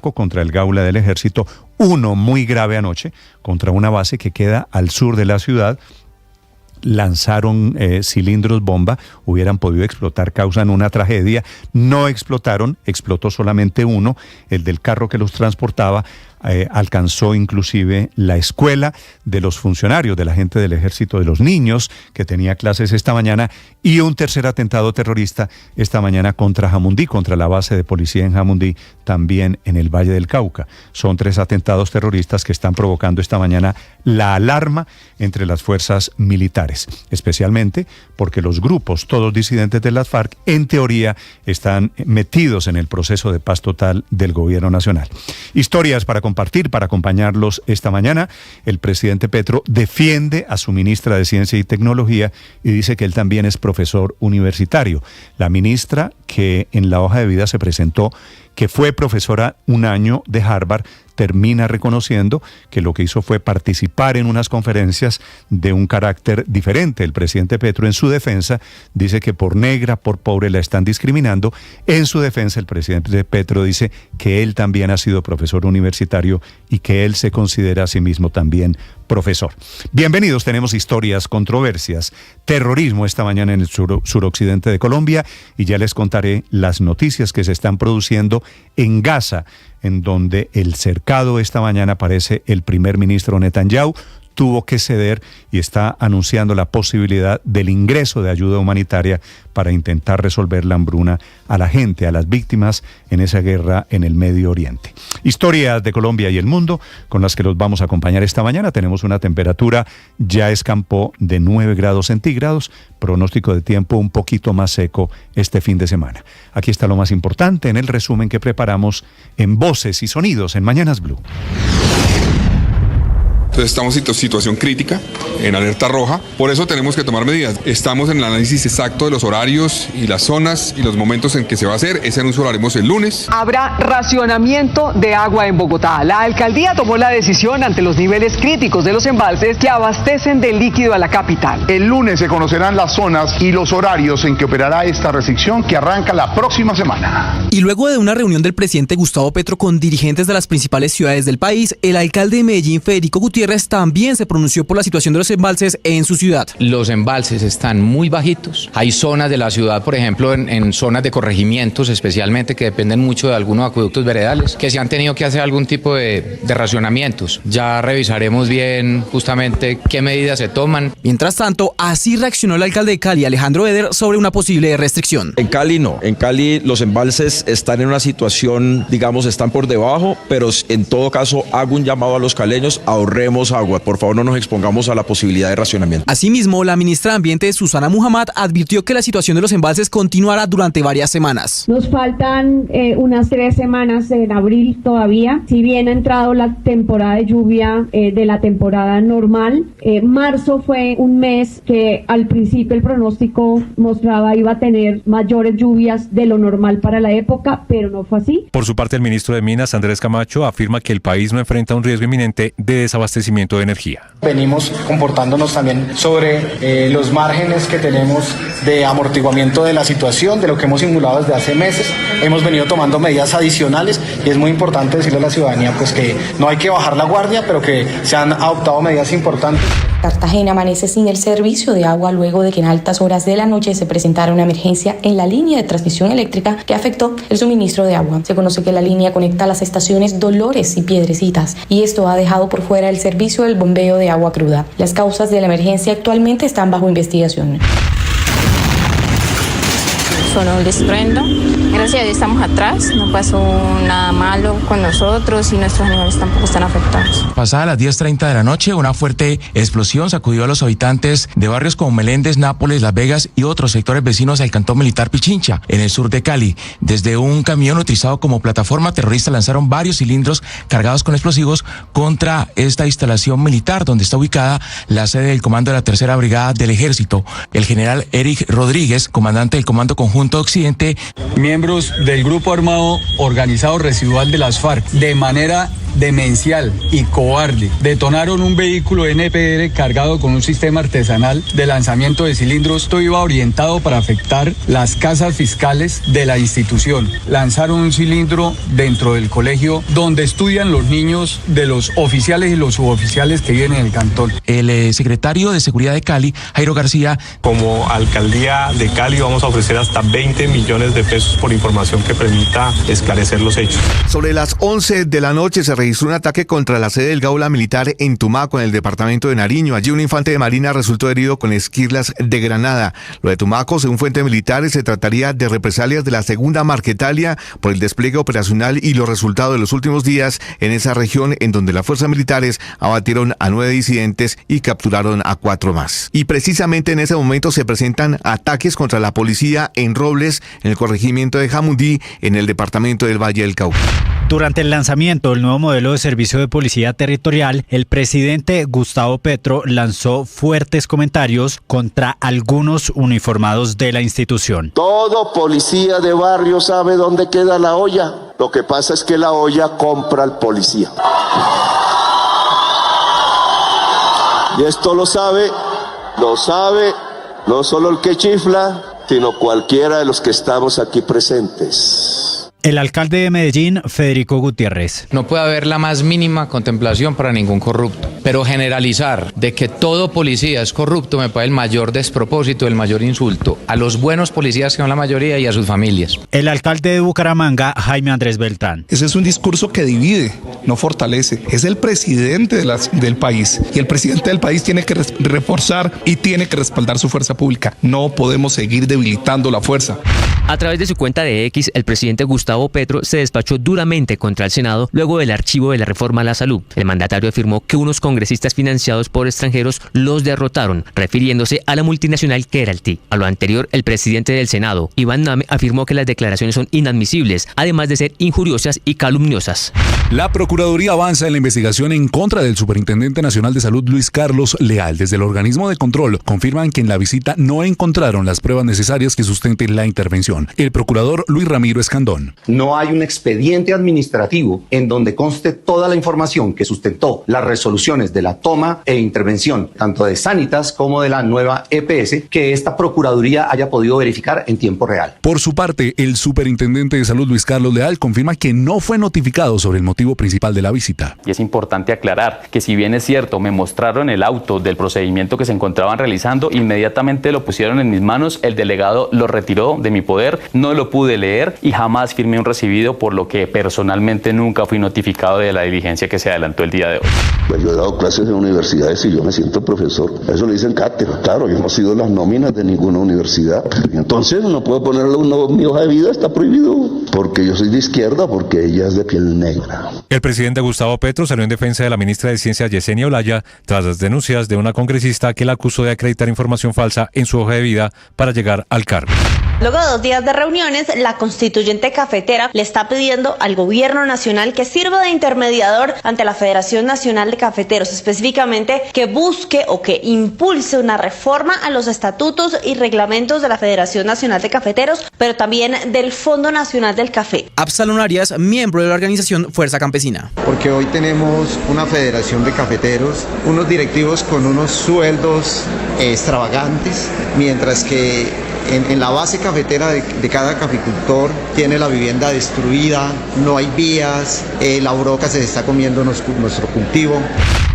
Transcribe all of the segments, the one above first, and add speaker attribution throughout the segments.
Speaker 1: contra el Gaula del Ejército, uno muy grave anoche contra una base que queda al sur de la ciudad. Lanzaron cilindros bomba, hubieran podido explotar, causan una tragedia, no explotaron, explotó solamente uno, el del carro que los transportaba. Alcanzó inclusive la escuela de los funcionarios, de la gente del ejército, de los niños que tenía clases esta mañana, y un tercer atentado terrorista esta mañana contra Jamundí, contra la base de policía en Jamundí, también en el Valle del Cauca. Son 3 atentados terroristas que están provocando esta mañana la alarma entre las fuerzas militares, especialmente porque los grupos, todos disidentes de las FARC, en teoría están metidos en el proceso de paz total del gobierno nacional. Historias para compartir, para acompañarlos esta mañana. El presidente Petro defiende a su ministra de Ciencia y Tecnología y dice que él también es profesor universitario. La ministra, que en la hoja de vida se presentó que fue profesora un año de Harvard, termina reconociendo que lo que hizo fue participar en unas conferencias de un carácter diferente. El presidente Petro, en su defensa, dice que por negra, por pobre, la están discriminando. En su defensa, el presidente Petro dice que él también ha sido profesor universitario y que él se considera a sí mismo también profesor. Bienvenidos, tenemos historias, controversias, terrorismo esta mañana en el suroccidente de Colombia, y ya les contaré las noticias que se están produciendo en Gaza, en donde el cercado esta mañana parece el primer ministro Netanyahu tuvo que ceder y está anunciando la posibilidad del ingreso de ayuda humanitaria para intentar resolver la hambruna a la gente, a las víctimas en esa guerra en el Medio Oriente. Historias de Colombia y el mundo con las que los vamos a acompañar esta mañana. Tenemos una temperatura, ya escampó, de 9 grados centígrados, pronóstico de tiempo un poquito más seco este fin de semana. Aquí está lo más importante en el resumen que preparamos en Voces y Sonidos en Mañanas Blue.
Speaker 2: Entonces estamos en situación crítica, en alerta roja, por eso tenemos que tomar medidas. Estamos en el análisis exacto de los horarios y las zonas y los momentos en que se va a hacer. Ese anuncio lo haremos el lunes.
Speaker 3: Habrá racionamiento de agua en Bogotá. La alcaldía tomó la decisión ante los niveles críticos de los embalses que abastecen de líquido a la capital.
Speaker 4: El lunes se conocerán las zonas y los horarios en que operará esta restricción, que arranca la próxima semana.
Speaker 5: Y luego de una reunión del presidente Gustavo Petro con dirigentes de las principales ciudades del país, el alcalde de Medellín, Federico Gutiérrez, también se pronunció por la situación de los embalses en su ciudad.
Speaker 6: Los embalses están muy bajitos. Hay zonas de la ciudad, por ejemplo, en zonas de corregimientos especialmente, que dependen mucho de algunos acueductos veredales, que se han tenido que hacer algún tipo de racionamientos. Ya revisaremos bien justamente qué medidas se toman.
Speaker 5: Mientras tanto, así reaccionó el alcalde de Cali, Alejandro Eder, sobre una posible restricción.
Speaker 7: En Cali no. En Cali los embalses están en una situación, digamos, están por debajo, pero en todo caso hago un llamado a los caleños: ahorremos agua, por favor no nos expongamos a la posibilidad de racionamiento.
Speaker 5: Asimismo, la ministra de Ambiente, Susana Muhammad, advirtió que la situación de los embalses continuará durante varias semanas.
Speaker 8: Nos faltan unas 3 semanas en abril todavía, si bien ha entrado la temporada de lluvia de la temporada normal. Marzo fue un mes que al principio el pronóstico mostraba iba a tener mayores lluvias de lo normal para la época, pero no fue así.
Speaker 9: Por su parte, el ministro de Minas, Andrés Camacho, afirma que el país no enfrenta un riesgo inminente de desabastecimiento de energía.
Speaker 10: Venimos comportándonos también sobre los márgenes que tenemos de amortiguamiento de la situación, de lo que hemos simulado desde hace meses. Hemos venido tomando medidas adicionales y es muy importante decirle a la ciudadanía pues que no hay que bajar la guardia, pero que se han adoptado medidas importantes.
Speaker 11: Cartagena amanece sin el servicio de agua luego de que en altas horas de la noche se presentara una emergencia en la línea de transmisión eléctrica que afectó el suministro de agua. Se conoce que la línea conecta las estaciones Dolores y Piedrecitas y esto ha dejado por fuera el servicio del bombeo de agua cruda. Las causas de la emergencia actualmente están bajo investigación.
Speaker 12: Sonó el estruendo. Gracias a Dios estamos atrás, no pasó nada malo con nosotros y nuestros animales tampoco están afectados.
Speaker 13: Pasada las 10:30 de la noche, una fuerte explosión sacudió a los habitantes de barrios como Meléndez, Nápoles, Las Vegas y otros sectores vecinos al cantón militar Pichincha, en el sur de Cali. Desde un camión utilizado como plataforma, terroristas lanzaron varios cilindros cargados con explosivos contra esta instalación militar, donde está ubicada la sede del comando de la Tercera Brigada del Ejército. El general Eric Rodríguez, comandante del Comando Conjunto Occidente.
Speaker 14: Miembros del grupo armado organizado residual de las FARC, de manera demencial y cobarde. Detonaron un vehículo NPR cargado con un sistema artesanal de lanzamiento de cilindros. Esto iba orientado para afectar las casas fiscales de la institución. Lanzaron un cilindro dentro del colegio donde estudian los niños de los oficiales y los suboficiales que viven en el cantón.
Speaker 13: El secretario de Seguridad de Cali, Jairo García.
Speaker 15: Como alcaldía de Cali vamos a ofrecer hasta 20 millones de pesos por información que permita esclarecer los hechos.
Speaker 16: Sobre las 11 de la noche se registró un ataque contra la sede del Gaula Militar en Tumaco, en el departamento de Nariño. Allí un infante de Marina resultó herido con esquirlas de granada. Lo de Tumaco, según fuentes militares, se trataría de represalias de la segunda Marquetalia por el despliegue operacional y los resultados de los últimos días en esa región, en donde las fuerzas militares abatieron a 9 disidentes y capturaron a 4 más. Y precisamente en ese momento se presentan ataques contra la policía en Robles, en el corregimiento de Jamundí, en el departamento del Valle del Cauca.
Speaker 17: Durante el lanzamiento del nuevo modelo de servicio de policía territorial, el presidente Gustavo Petro lanzó fuertes comentarios contra algunos uniformados de la institución.
Speaker 18: Todo policía de barrio sabe dónde queda la olla. Lo que pasa es que la olla compra al policía. Y esto lo sabe no solo el que chifla, sino cualquiera de los que estamos aquí presentes.
Speaker 17: El alcalde de Medellín, Federico Gutiérrez.
Speaker 6: No puede haber la más mínima contemplación para ningún corrupto, pero generalizar de que todo policía es corrupto me parece el mayor despropósito, el mayor insulto a los buenos policías que son la mayoría y a sus familias.
Speaker 17: El alcalde de Bucaramanga, Jaime Andrés Beltrán.
Speaker 19: Ese es un discurso que divide, no fortalece. Es el presidente del país y el presidente del país tiene que reforzar y tiene que respaldar su fuerza pública. No podemos seguir debilitando la fuerza.
Speaker 20: A través de su cuenta de X, el presidente Gustavo Petro se despachó duramente contra el Senado luego del archivo de la reforma a la salud. El mandatario afirmó que unos congresistas financiados por extranjeros los derrotaron, refiriéndose a la multinacional Keralty. A lo anterior, el presidente del Senado, Iván Name, afirmó que las declaraciones son inadmisibles, además de ser injuriosas y calumniosas.
Speaker 21: La Procuraduría avanza en la investigación en contra del Superintendente Nacional de Salud, Luis Carlos Leal. Desde el organismo de control confirman que en la visita no encontraron las pruebas necesarias que sustenten la intervención. El procurador Luis Ramiro Escandón.
Speaker 22: No hay un expediente administrativo en donde conste toda la información que sustentó las resoluciones de la toma e intervención, tanto de Sanitas como de la nueva EPS, que esta Procuraduría haya podido verificar en tiempo real.
Speaker 21: Por su parte, el Superintendente de Salud, Luis Carlos Leal, confirma que no fue notificado sobre el motivo principal de la visita.
Speaker 23: Y es importante aclarar que si bien es cierto, me mostraron el auto del procedimiento que se encontraban realizando, inmediatamente lo pusieron en mis manos, el delegado lo retiró de mi poder, no lo pude leer y jamás firmé un recibido, por lo que personalmente nunca fui notificado de la diligencia que se adelantó el día de hoy.
Speaker 18: Pues yo he dado clases en universidades y yo me siento profesor. Eso le dicen cátedra. Claro, yo no he sido las nóminas de ninguna universidad. Y entonces no puedo ponerle mi hoja de vida, está prohibido. Porque yo soy de izquierda, porque ella es de piel negra.
Speaker 9: El presidente Gustavo Petro salió en defensa de la ministra de Ciencia, Yesenia Olaya, tras las denuncias de una congresista que la acusó de acreditar información falsa en su hoja de vida para llegar al cargo.
Speaker 24: Luego de 2 días de reuniones, la constituyente cafetera le está pidiendo al gobierno nacional que sirva de intermediador ante la Federación Nacional de Cafeteros, específicamente que busque o que impulse una reforma a los estatutos y reglamentos de la Federación Nacional de Cafeteros, pero también del Fondo Nacional del Café.
Speaker 5: Absalón Arias, miembro de la organización Fuerza Campesina.
Speaker 25: Porque hoy tenemos una federación de cafeteros, unos directivos con unos sueldos extravagantes, mientras que en la base cafetera de cada caficultor tiene la vivienda destruida, no hay vías, la broca se está comiendo nuestro cultivo.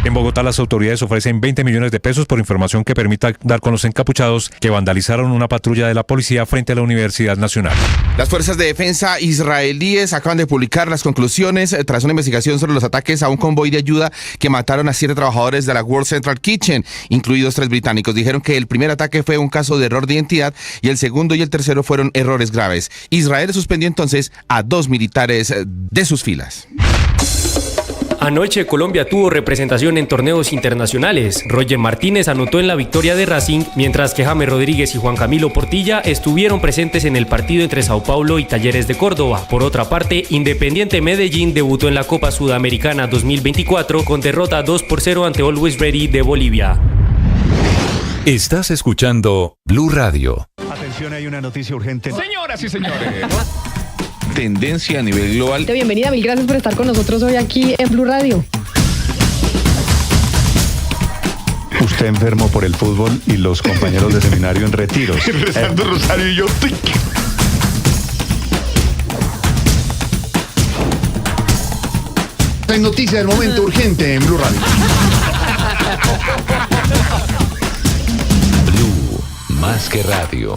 Speaker 9: En Bogotá, las autoridades ofrecen 20 millones de pesos por información que permita dar con los encapuchados que vandalizaron una patrulla de la policía frente a la Universidad Nacional.
Speaker 26: Las fuerzas de defensa israelíes acaban de publicar las conclusiones tras una investigación sobre los ataques a un convoy de ayuda que mataron a 7 trabajadores de la World Central Kitchen, incluidos 3 británicos. Dijeron que el primer ataque fue un caso de error de identidad y el segundo y el tercero fueron errores graves. Israel suspendió entonces a 2 militares de sus filas.
Speaker 27: Anoche Colombia tuvo representación en torneos internacionales. Roger Martínez anotó en la victoria de Racing, mientras que James Rodríguez y Juan Camilo Portilla estuvieron presentes en el partido entre Sao Paulo y Talleres de Córdoba. Por otra parte, Independiente Medellín debutó en la Copa Sudamericana 2024 con derrota 2-0 ante Always Ready de Bolivia.
Speaker 28: Estás escuchando Blue Radio.
Speaker 1: Atención, hay una noticia urgente.
Speaker 29: Señoras y señores.
Speaker 2: tendencia a nivel global.
Speaker 3: Bienvenida, mil gracias por estar con nosotros hoy aquí en Blue Radio.
Speaker 1: Usted enfermo por el fútbol y los compañeros de seminario en retiros.
Speaker 16: Rezando rosario y yo... En noticia del momento urgente en Blue Radio.
Speaker 28: Blue, más que radio.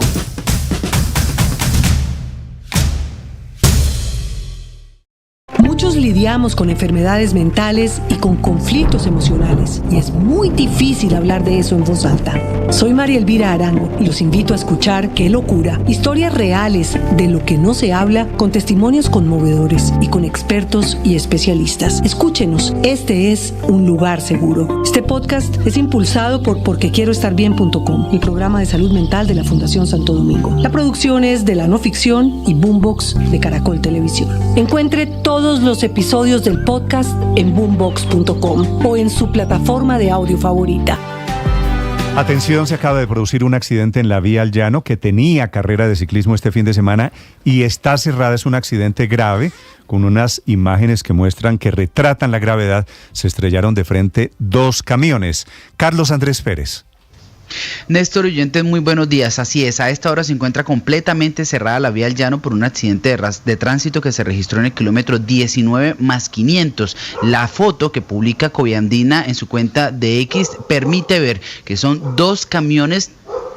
Speaker 4: Muchos lidiamos con enfermedades mentales y con conflictos emocionales, y es muy difícil hablar de eso en voz alta. Soy María Elvira Arango y los invito a escuchar Qué Locura, historias reales de lo que no se habla, con testimonios conmovedores y con expertos y especialistas. Escúchenos, este es un lugar seguro. Este podcast es impulsado por porquequieroestarbien.com, el programa de salud mental de la Fundación Santo Domingo. La producción es de La No Ficción y Boombox de Caracol Televisión. Encuentre todos los episodios del podcast en boombox.com o en su plataforma de audio favorita.
Speaker 1: Atención, se acaba de producir un accidente en la vía al Llano que tenía carrera de ciclismo este fin de semana y está cerrada. Es un accidente grave con unas imágenes que muestran que retratan la gravedad. Se estrellaron de frente 2 camiones. Carlos Andrés Pérez.
Speaker 7: Néstor oyentes, muy buenos días. Así es, a esta hora se encuentra completamente cerrada la vía al Llano por un accidente de tránsito que se registró en el kilómetro 19+500. La foto que publica Coviandina en su cuenta de X permite ver que son 2 camiones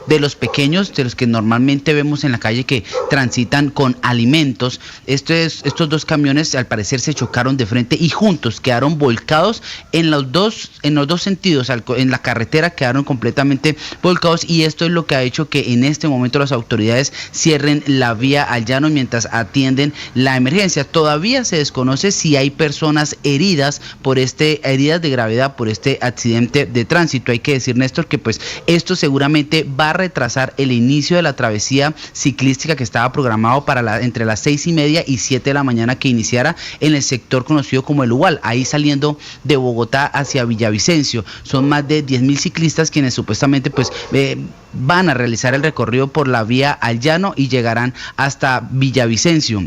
Speaker 7: de los pequeños, de los que normalmente vemos en la calle que transitan con alimentos. Estos 2 camiones al parecer se chocaron de frente y juntos quedaron volcados en los dos sentidos. En la carretera quedaron completamente volcados, y esto es lo que ha hecho que en este momento las autoridades cierren la vía al Llano mientras atienden la emergencia. Todavía se desconoce si hay personas heridas heridas de gravedad por este accidente de tránsito. Hay que decir, Néstor, que pues esto seguramente va a retrasar el inicio de la travesía ciclística que estaba programado para entre las 6:30 y 7 de la mañana que iniciara en el sector conocido como el Ubal, ahí saliendo de Bogotá hacia Villavicencio. Son más de 10.000 ciclistas quienes supuestamente pues van a realizar el recorrido por la vía al Llano y llegarán hasta Villavicencio.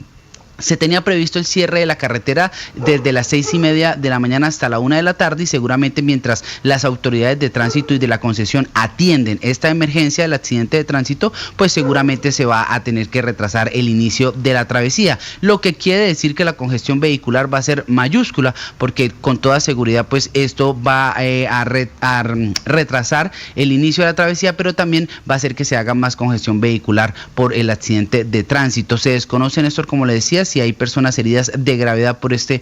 Speaker 7: Se tenía previsto el cierre de la carretera desde las 6:30 de la mañana hasta la 1 de la tarde, y seguramente mientras las autoridades de tránsito y de la concesión atienden esta emergencia del accidente de tránsito, pues seguramente se va a tener que retrasar el inicio de la travesía, lo que quiere decir que la congestión vehicular va a ser mayúscula, porque con toda seguridad pues esto va a retrasar el inicio de la travesía, pero también va a hacer que se haga más congestión vehicular por el accidente de tránsito. Se desconoce, Néstor, como le decía, si hay personas heridas de gravedad por este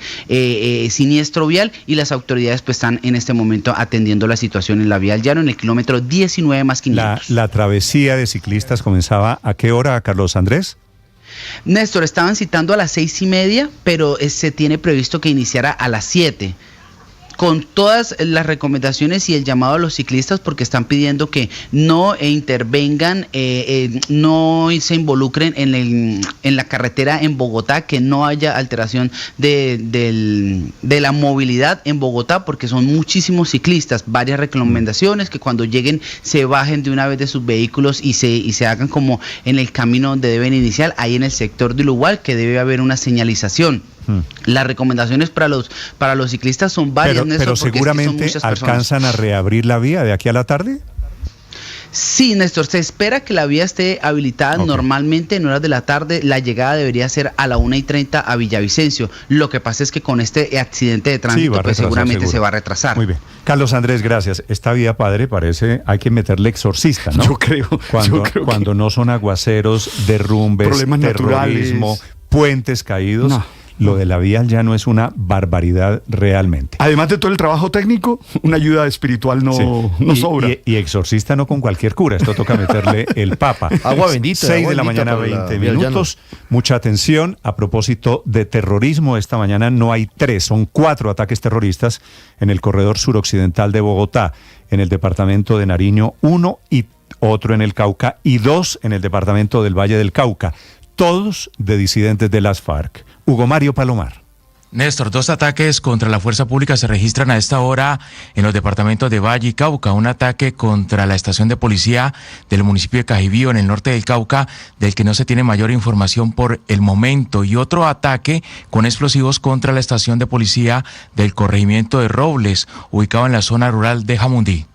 Speaker 7: siniestro vial, y las autoridades pues están en este momento atendiendo la situación en la vía al Llano en el kilómetro 19+500.
Speaker 1: La travesía de ciclistas comenzaba ¿a qué hora, Carlos Andrés?
Speaker 7: Néstor, estaban citando a las 6:30, pero se tiene previsto que iniciara a las 7. Con todas las recomendaciones y el llamado a los ciclistas, porque están pidiendo que no intervengan, no se involucren en la carretera en Bogotá, que no haya alteración de la movilidad en Bogotá, porque son muchísimos ciclistas. Varias recomendaciones, que cuando lleguen se bajen de una vez de sus vehículos y se hagan como en el camino donde deben iniciar, ahí en el sector del Ubal, que debe haber una señalización. Las recomendaciones para los ciclistas son varias,
Speaker 1: pero seguramente es que alcanzan a reabrir la vía de aquí a la tarde.
Speaker 7: Sí, Néstor, se espera que la vía esté habilitada. Normalmente en horas de la tarde. La llegada debería ser a la 1:30 a Villavicencio. Lo que pasa es que con este accidente de tránsito pues seguramente se va a retrasar.
Speaker 1: Muy bien. Carlos Andrés, gracias. Esta vía, padre, parece hay que meterle exorcista, ¿no?
Speaker 16: Yo creo.
Speaker 1: Cuando no son aguaceros, derrumbes,
Speaker 16: problemas
Speaker 1: terrorismo,
Speaker 16: naturales,
Speaker 1: puentes caídos. No. Lo de la vía al Llano es una barbaridad realmente.
Speaker 16: Además de todo el trabajo técnico, una ayuda espiritual no sobra.
Speaker 1: Y exorcista no con cualquier cura, esto toca meterle el Papa.
Speaker 8: Agua bendita.
Speaker 1: 6 de la mañana, 20 minutos. Mucha atención. A propósito de terrorismo, esta mañana no hay 3, son 4 ataques terroristas en el corredor suroccidental de Bogotá, en el departamento de Nariño, 1 y otro en el Cauca y 2 en el departamento del Valle del Cauca. Todos de disidentes de las FARC. Hugo Mario Palomar.
Speaker 2: Néstor, 2 ataques contra la fuerza pública se registran a esta hora en los departamentos de Valle y Cauca. Un ataque contra la estación de policía del municipio de Cajibío, en el norte del Cauca, del que no se tiene mayor información por el momento. Y otro ataque con explosivos contra la estación de policía del corregimiento de Robles, ubicado en la zona rural de Jamundí.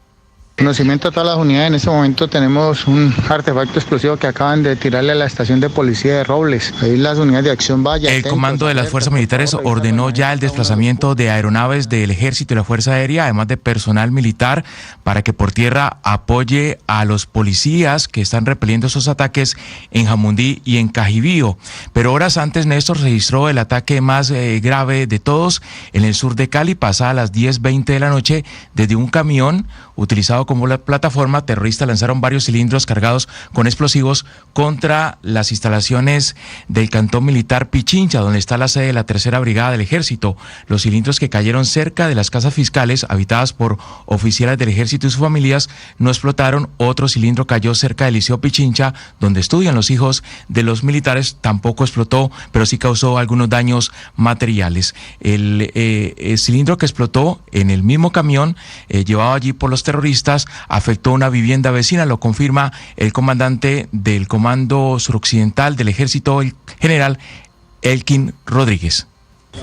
Speaker 8: Conocimiento a todas las unidades. En este momento tenemos un artefacto explosivo que acaban de tirarle a la estación de policía de Robles. Ahí las unidades de acción Valle.
Speaker 2: El comando de las fuerzas militares ordenó ya el desplazamiento de aeronaves del Ejército y la Fuerza Aérea, además de personal militar, para que por tierra apoye a los policías que están repeliendo esos ataques en Jamundí y en Cajibío. Pero horas antes, Néstor, registró el ataque más grave de todos en el sur de Cali, pasada a las 10:20 de la noche, desde un camión utilizado como la plataforma. Terroristas lanzaron varios cilindros cargados con explosivos contra las instalaciones del cantón militar Pichincha, donde está la sede de la 3ª Brigada del Ejército. Los cilindros, que cayeron cerca de las casas fiscales habitadas por oficiales del Ejército y sus familias, no explotaron. Otro cilindro cayó cerca del Liceo Pichincha, donde estudian los hijos de los militares. Tampoco explotó, pero sí causó algunos daños materiales. El cilindro que explotó en el mismo camión llevado allí por los terroristas afectó una vivienda vecina, lo confirma el comandante del Comando Suroccidental del Ejército, el general Elkin Rodríguez.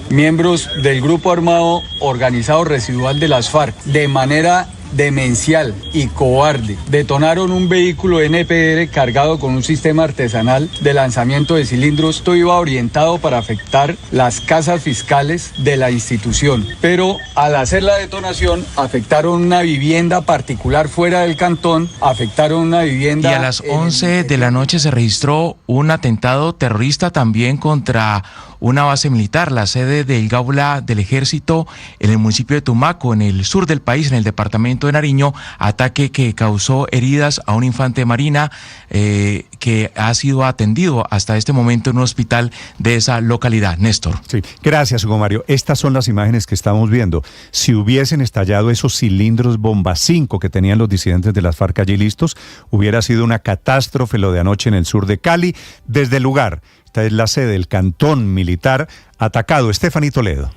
Speaker 10: Miembros del grupo armado organizado residual de las FARC, de manera demencial y cobarde, detonaron un vehículo NPR cargado con un sistema artesanal de lanzamiento de cilindros. Esto iba orientado para afectar las casas fiscales de la institución, pero al hacer la detonación afectaron una vivienda particular fuera del cantón, afectaron una vivienda...
Speaker 2: Y a las 11 de la noche se registró un atentado terrorista también contra una base militar, la sede del Gaula del Ejército en el municipio de Tumaco, en el sur del país, en el departamento de Nariño, ataque que causó heridas a un infante de marina que ha sido atendido hasta este momento en un hospital de esa localidad. Néstor.
Speaker 1: Sí, gracias, Hugo Mario. Estas son las imágenes que estamos viendo. Si hubiesen estallado esos cilindros bomba 5 que tenían los disidentes de las FARC allí listos, hubiera sido una catástrofe lo de anoche en el sur de Cali. Desde el lugar, esta es la sede del cantón militar atacado. Estefanía Toledo.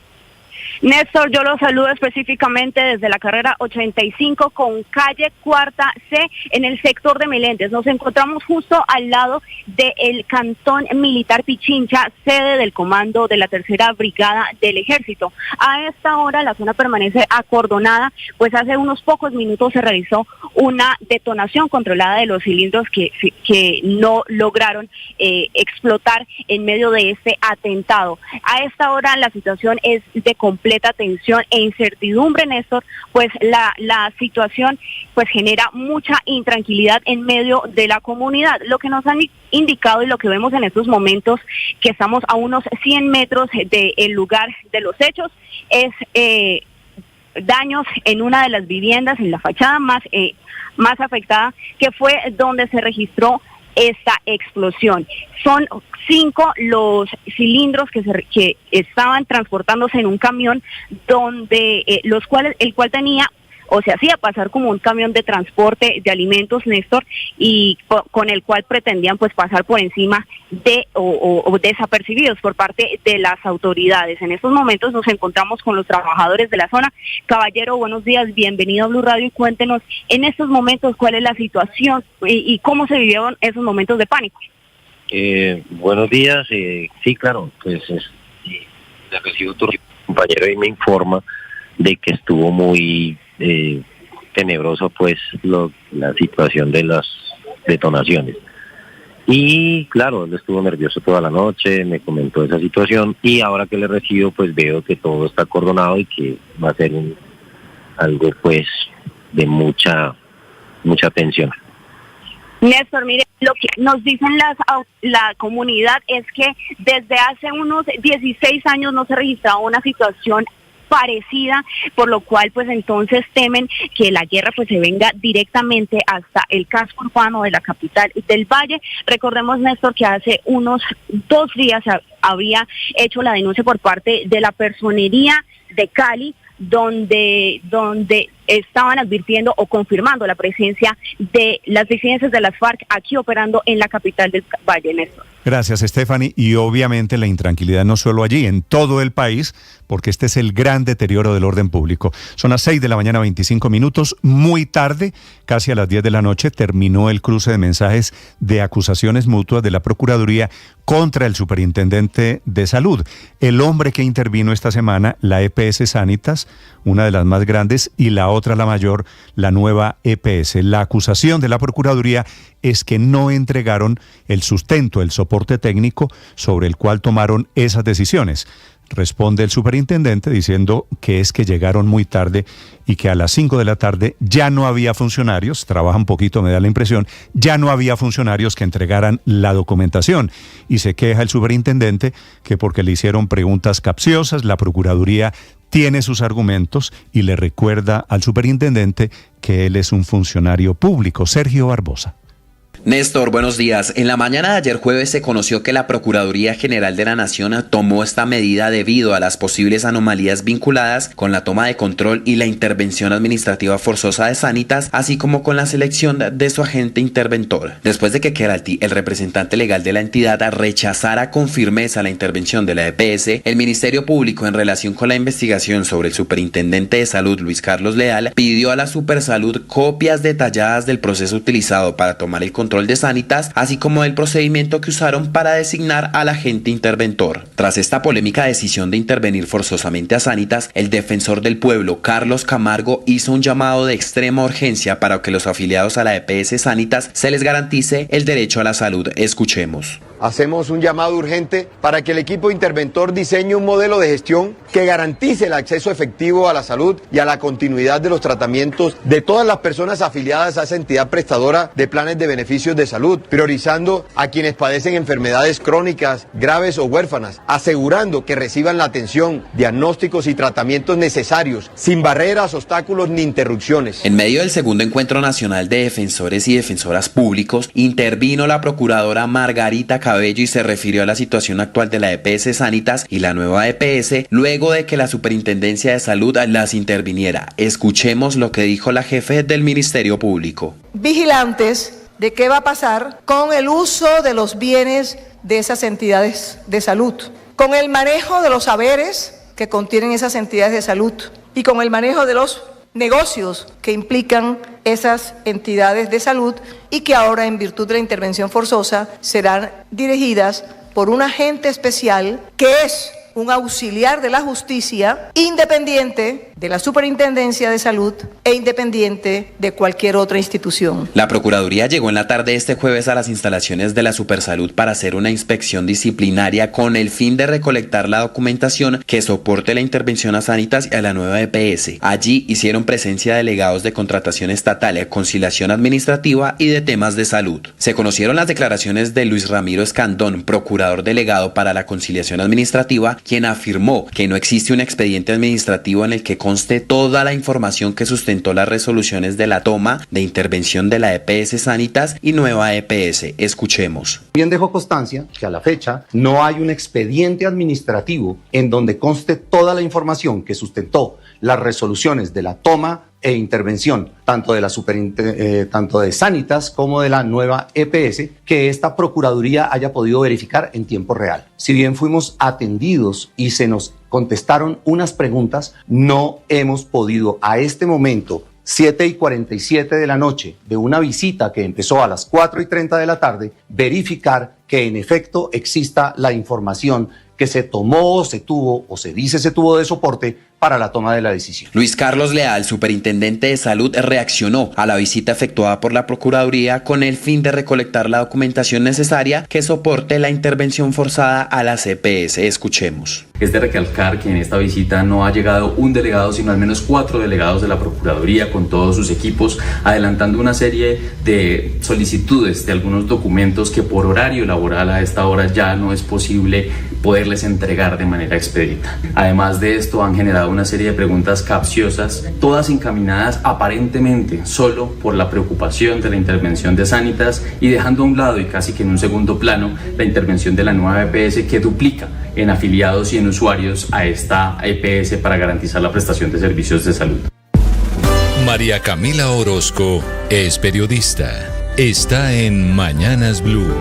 Speaker 11: Néstor, yo lo saludo específicamente desde la carrera 85 con calle Cuarta C en el sector de Meléndez. Nos encontramos justo al lado del cantón militar Pichincha, sede del comando de la 3ª Brigada del Ejército. A esta hora la zona permanece acordonada, pues hace unos pocos minutos se realizó una detonación controlada de los cilindros que no lograron explotar en medio de este atentado. A esta hora la situación es de completa tensión e incertidumbre, Néstor, pues la situación pues genera mucha intranquilidad en medio de la comunidad. Lo que nos han indicado y lo que vemos en estos momentos, que estamos a unos 100 metros del lugar de los hechos, es daños en una de las viviendas, en la fachada más afectada, que fue donde se registró esta explosión. Son 5 los cilindros que estaban transportándose en un camión donde el cual tenía o se hacía pasar como un camión de transporte de alimentos, Néstor, y con el cual pretendían pues pasar por encima de o desapercibidos por parte de las autoridades. En estos momentos nos encontramos con los trabajadores de la zona. Caballero, buenos días, bienvenido a Blue Radio y cuéntenos en estos momentos cuál es la situación y cómo se vivieron esos momentos de pánico.
Speaker 12: Buenos días, sí, claro, pues le recibo tu compañero y me informa de que estuvo muy tenebroso pues la situación de las detonaciones. Y claro, él estuvo nervioso toda la noche, me comentó esa situación y ahora que le recibo pues veo que todo está acordonado y que va a ser algo pues de mucha tensión.
Speaker 11: Néstor, mire, lo que nos dicen la comunidad es que desde hace unos 16 años no se registraba una situación parecida, por lo cual pues entonces temen que la guerra pues se venga directamente hasta el casco urbano de la capital del Valle. Recordemos, Néstor, que hace unos 2 días había hecho la denuncia por parte de la Personería de Cali, donde estaban advirtiendo o confirmando la presencia de las disidencias de las FARC aquí operando en la capital del Valle, Néstor.
Speaker 1: Gracias, Stephanie. Y obviamente la intranquilidad no solo allí, en todo el país, porque este es el gran deterioro del orden público. Son las 6 de la mañana, 25 minutos. Muy tarde, casi a las 10 de la noche, terminó el cruce de mensajes de acusaciones mutuas de la Procuraduría contra el superintendente de salud. El hombre que intervino esta semana, la EPS Sanitas, una de las más grandes, y la otra, la mayor, la nueva EPS. La acusación de la Procuraduría es que no entregaron el sustento, el soporte técnico sobre el cual tomaron esas decisiones. Responde el superintendente diciendo que es que llegaron muy tarde y que a las 5 de la tarde ya no había funcionarios, trabaja un poquito, me da la impresión, ya no había funcionarios que entregaran la documentación. Y se queja el superintendente que porque le hicieron preguntas capciosas, la Procuraduría tiene sus argumentos y le recuerda al superintendente que él es un funcionario público. Sergio Barbosa.
Speaker 6: Néstor, buenos días. En la mañana de ayer jueves se conoció que la Procuraduría General de la Nación tomó esta medida debido a las posibles anomalías vinculadas con la toma de control y la intervención administrativa forzosa de Sanitas, así como con la selección de su agente interventor. Después de que Keralty, el representante legal de la entidad, rechazara con firmeza la intervención de la EPS, el Ministerio Público, en relación con la investigación sobre el superintendente de salud, Luis Carlos Leal, pidió a la Supersalud copias detalladas del proceso utilizado para tomar el control de Sanitas, así como del procedimiento que usaron para designar al agente interventor. Tras esta polémica decisión de intervenir forzosamente a Sanitas, el defensor del pueblo, Carlos Camargo, hizo un llamado de extrema urgencia para que los afiliados a la EPS Sanitas se les garantice el derecho a la salud. Escuchemos.
Speaker 13: Hacemos un llamado urgente para que el equipo interventor diseñe un modelo de gestión que garantice el acceso efectivo a la salud y a la continuidad de los tratamientos de todas las personas afiliadas a esa entidad prestadora de planes de beneficios de salud, priorizando a quienes padecen enfermedades crónicas, graves o huérfanas, asegurando que reciban la atención, diagnósticos y tratamientos necesarios, sin barreras, obstáculos ni interrupciones.
Speaker 6: En medio del segundo encuentro nacional de defensores y defensoras públicos, intervino la procuradora Margarita Cabello y se refirió a la situación actual de la EPS Sanitas y la nueva EPS luego de que la Superintendencia de Salud las interviniera. Escuchemos lo que dijo la jefe del Ministerio Público.
Speaker 14: Vigilantes de qué va a pasar con el uso de los bienes de esas entidades de salud, con el manejo de los saberes que contienen esas entidades de salud y con el manejo de los negocios que implican esas entidades de salud y que ahora, en virtud de la intervención forzosa, serán dirigidas por un agente especial que es un auxiliar de la justicia, independiente de la Superintendencia de Salud e independiente de cualquier otra institución.
Speaker 6: La Procuraduría llegó en la tarde de este jueves a las instalaciones de la Supersalud para hacer una inspección disciplinaria con el fin de recolectar la documentación que soporte la intervención a Sanitas y a la nueva EPS. Allí hicieron presencia delegados de contratación estatal, conciliación administrativa y de temas de salud. Se conocieron las declaraciones de Luis Ramiro Escandón, procurador delegado para la conciliación administrativa, quien afirmó que no existe un expediente administrativo en el que conste toda la información que sustentó las resoluciones de la toma de intervención de la EPS Sanitas y nueva EPS. Escuchemos.
Speaker 15: Bien dejó constancia que a la fecha no hay un expediente administrativo en donde conste toda la información que sustentó las resoluciones de la toma e intervención tanto de Sanitas como de la nueva EPS, que esta Procuraduría haya podido verificar en tiempo real. Si bien fuimos atendidos y se nos contestaron unas preguntas, no hemos podido a este momento, 7:47 de la noche, de una visita que empezó a las 4:30 de la tarde, verificar que en efecto exista la información que se tomó, se tuvo o se dice se tuvo de soporte para la toma de la decisión.
Speaker 6: Luis Carlos Leal, superintendente de salud, reaccionó a la visita efectuada por la Procuraduría con el fin de recolectar la documentación necesaria que soporte la intervención forzada a las EPS. Escuchemos.
Speaker 23: Es de recalcar que en esta visita no ha llegado un delegado, sino al menos 4 delegados de la Procuraduría con todos sus equipos, adelantando una serie de solicitudes de algunos documentos que por horario laboral a esta hora ya no es posible poderles entregar de manera expedita. Además de esto, han generado una serie de preguntas capciosas, todas encaminadas aparentemente solo por la preocupación de la intervención de Sanitas y dejando a un lado y casi que en un segundo plano la intervención de la nueva EPS que duplica en afiliados y en usuarios a esta EPS para garantizar la prestación de servicios de salud.
Speaker 28: María Camila Orozco es periodista. Está en Mañanas Blue.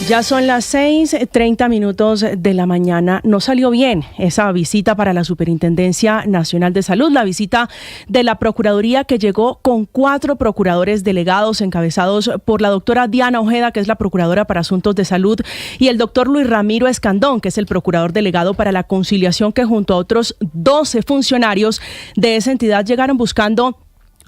Speaker 5: Ya son las 6:30 de la mañana. No salió bien esa visita para la Superintendencia Nacional de Salud, la visita de la Procuraduría, que llegó con 4 procuradores delegados encabezados por la doctora Diana Ojeda, que es la Procuradora para Asuntos de Salud, y el doctor Luis Ramiro Escandón, que es el Procurador Delegado para la Conciliación, que junto a otros 12 funcionarios de esa entidad llegaron buscando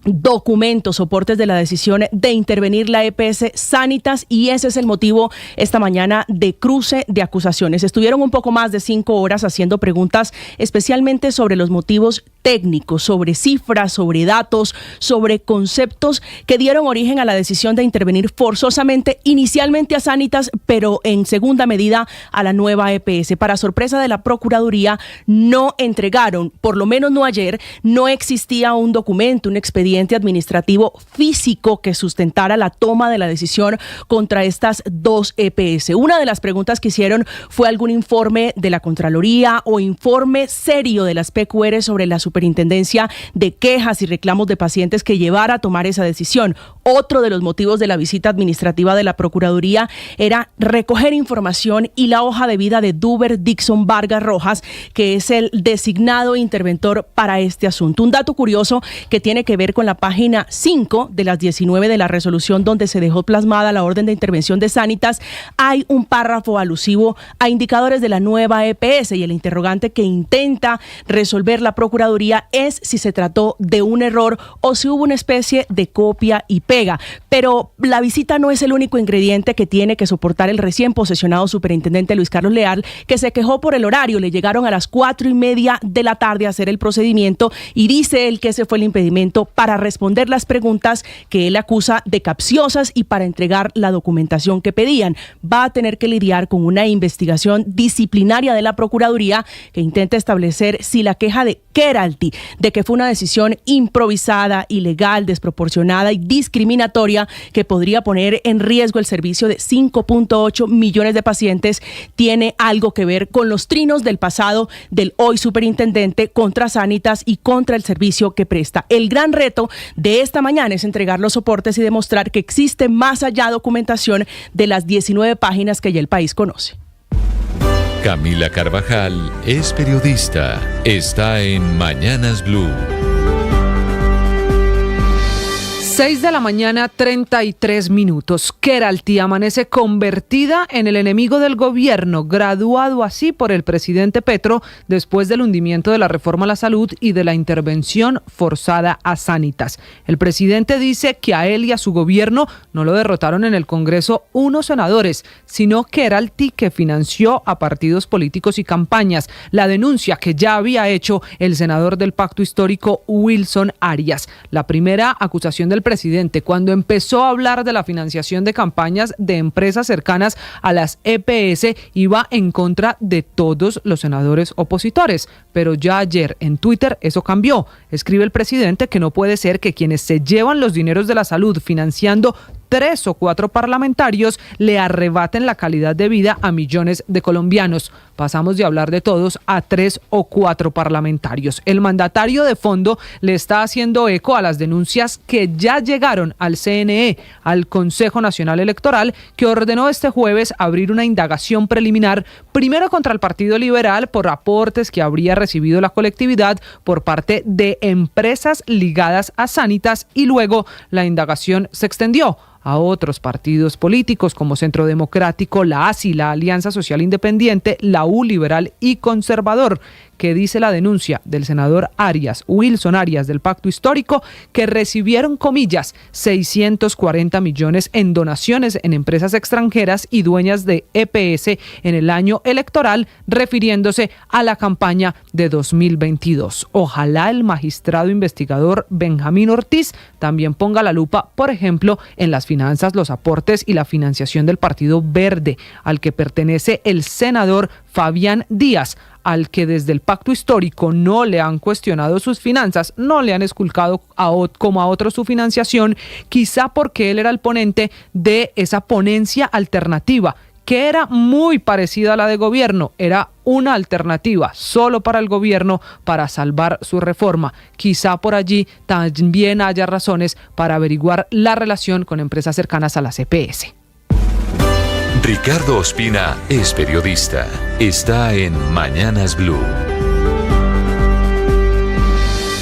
Speaker 5: documentos, soportes de la decisión de intervenir la EPS Sanitas, y ese es el motivo esta mañana de cruce de acusaciones. Estuvieron un poco más de 5 horas haciendo preguntas, especialmente sobre los motivos técnicos, sobre cifras, sobre datos, sobre conceptos que dieron origen a la decisión de intervenir forzosamente, inicialmente a Sanitas, pero en segunda medida a la nueva EPS. Para sorpresa de la Procuraduría, no entregaron, por lo menos no ayer, no existía un documento, un expediente administrativo físico que sustentara la toma de la decisión contra estas 2 EPS. Una de las preguntas que hicieron fue algún informe de la Contraloría o informe serio de las PQR sobre la superintendencia de quejas y reclamos de pacientes que llevara a tomar esa decisión. Otro de los motivos de la visita administrativa de la Procuraduría era recoger información y la hoja de vida de Duber Dixon Vargas Rojas, que es el designado interventor para este asunto. Un dato curioso que tiene que ver con la página 5 de las 19 de la resolución, donde se dejó plasmada la orden de intervención de Sanitas, hay un párrafo alusivo a indicadores de la nueva EPS, y el interrogante que intenta resolver la Procuraduría es si se trató de un error o si hubo una especie de copia y pega. Pero la visita no es el único ingrediente que tiene que soportar el recién posesionado superintendente Luis Carlos Leal, que se quejó por el horario. Le llegaron a las 4:30 de la tarde a hacer el procedimiento, y dice él que ese fue el impedimento para responder las preguntas que él acusa de capciosas y para entregar la documentación que pedían. Va a tener que lidiar con una investigación disciplinaria de la Procuraduría que intenta establecer si la queja de Keralty de que fue una decisión improvisada, ilegal, desproporcionada y discriminatoria que podría poner en riesgo el servicio de 5.8 millones de pacientes tiene algo que ver con los trinos del pasado del hoy superintendente contra Sanitas y contra el servicio que presta. El gran reto de esta mañana es entregar los soportes y demostrar que existe más allá documentación de las 19 páginas que ya el país conoce.
Speaker 28: Camila Carvajal es periodista. Está en Mañanas Blue.
Speaker 17: 6:33 a.m. Keralty amanece convertida en el enemigo del gobierno, graduado así por el presidente Petro después del hundimiento de la reforma a la salud y de la intervención forzada a Sanitas. El presidente dice que a él y a su gobierno no lo derrotaron en el Congreso unos senadores, sino Keralty, que financió a partidos políticos y campañas. La denuncia que ya había hecho el senador del Pacto Histórico, Wilson Arias. La primera acusación del presidente, cuando empezó a hablar de la financiación de campañas de empresas cercanas a las EPS, iba en contra de todos los senadores opositores. Pero ya ayer en Twitter eso cambió. Escribe el presidente que no puede ser que quienes se llevan los dineros de la salud financiando 3 o 4 parlamentarios le arrebaten la calidad de vida a millones de colombianos. Pasamos de hablar de todos a 3 o 4 parlamentarios. El mandatario de fondo le está haciendo eco a las denuncias que ya llegaron al CNE, al Consejo Nacional Electoral, que ordenó este jueves abrir una indagación preliminar, primero contra el Partido Liberal por aportes que habría recibido la colectividad por parte de empresas ligadas a Sanitas, y luego la indagación se extendió a otros partidos políticos como Centro Democrático, la ASI, la Alianza Social Independiente, la U Liberal y Conservador. Que dice la denuncia del senador Arias, Wilson Arias, del Pacto Histórico, que recibieron, comillas, 640 millones en donaciones en empresas extranjeras y dueñas de EPS en el año electoral, refiriéndose a la campaña de 2022. Ojalá el magistrado investigador Benjamín Ortiz también ponga la lupa, por ejemplo, en las finanzas, los aportes y la financiación del Partido Verde, al que pertenece el senador Fabián Díaz, al que desde el Pacto Histórico no le han cuestionado sus finanzas, no le han esculcado como a otros su financiación, quizá porque él era el ponente de esa ponencia alternativa, que era muy parecida a la de gobierno, era una alternativa solo para el gobierno para salvar su reforma. Quizá por allí también haya razones para averiguar la relación con empresas cercanas a la EPS.
Speaker 28: Ricardo Ospina es periodista. Está en Mañanas Blue.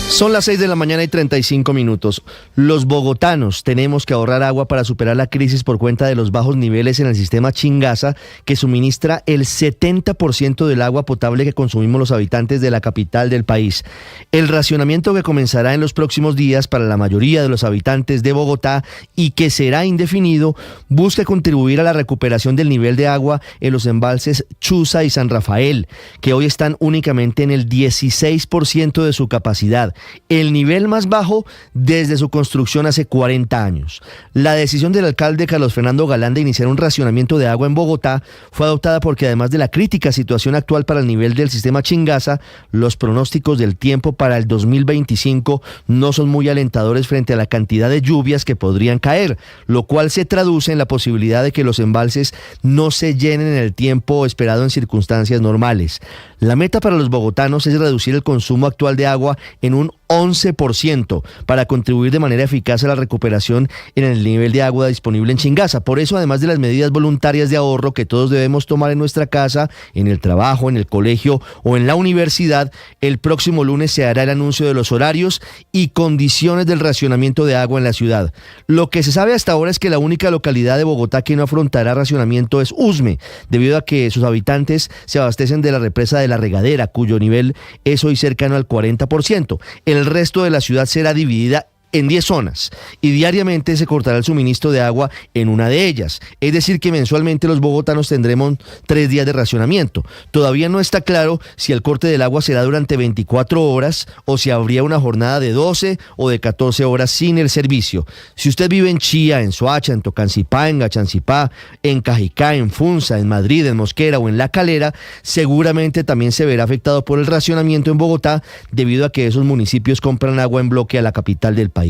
Speaker 9: Son las 6 de la mañana y 35 minutos. Los bogotanos tenemos que ahorrar agua para superar la crisis por cuenta de los bajos niveles en el sistema Chingaza, que suministra el 70% del agua potable que consumimos los habitantes de la capital del país. El racionamiento que comenzará en los próximos días para la mayoría de los habitantes de Bogotá y que será indefinido, busca contribuir a la recuperación del nivel de agua en los embalses Chuza y San Rafael, que hoy están únicamente en el 16% de su capacidad, el nivel más bajo desde su construcción hace 40 años. La decisión del alcalde Carlos Fernando Galán de iniciar un racionamiento de agua en Bogotá fue adoptada porque, además de la crítica situación actual para el nivel del sistema Chingaza, los pronósticos del tiempo para el 2025 no son muy alentadores frente a la cantidad de lluvias que podrían caer, lo cual se traduce en la posibilidad de que los embalses no se llenen en el tiempo esperado en circunstancias normales. La meta para los bogotanos es reducir el consumo actual de agua en un 11% para contribuir de manera eficaz a la recuperación en el nivel de agua disponible en Chingaza. Por eso, además de las medidas voluntarias de ahorro que todos debemos tomar en nuestra casa, en el trabajo, en el colegio o en la universidad, el próximo lunes se hará el anuncio de los horarios y condiciones del racionamiento de agua en la ciudad. Lo que se sabe hasta ahora es que la única localidad de Bogotá que no afrontará racionamiento es Usme, debido a que sus habitantes se abastecen de la represa de La Regadera, cuyo nivel es hoy cercano al 40%. El resto de la ciudad será dividida en 10 zonas y diariamente se cortará el suministro de agua en una de ellas. Es decir, que mensualmente los bogotanos tendremos 3 días de racionamiento. Todavía no está claro si el corte del agua será durante 24 horas o si habría una jornada de 12 o de 14 horas sin el servicio. Si usted vive en Chía, en Soacha, en Tocancipá, en Gachancipá, en Cajicá, en Funza, en Madrid, en Mosquera o en La Calera, seguramente también se verá afectado por el racionamiento en Bogotá, debido a que esos municipios compran agua en bloque a la capital del país.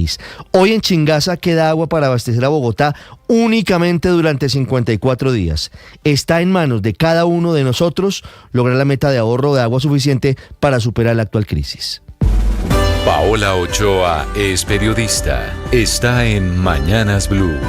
Speaker 9: Hoy en Chingaza queda agua para abastecer a Bogotá únicamente durante 54 días. Está en manos de cada uno de nosotros lograr la meta de ahorro de agua suficiente para superar la actual crisis.
Speaker 28: Paola Ochoa es periodista. Está en Mañanas Blue.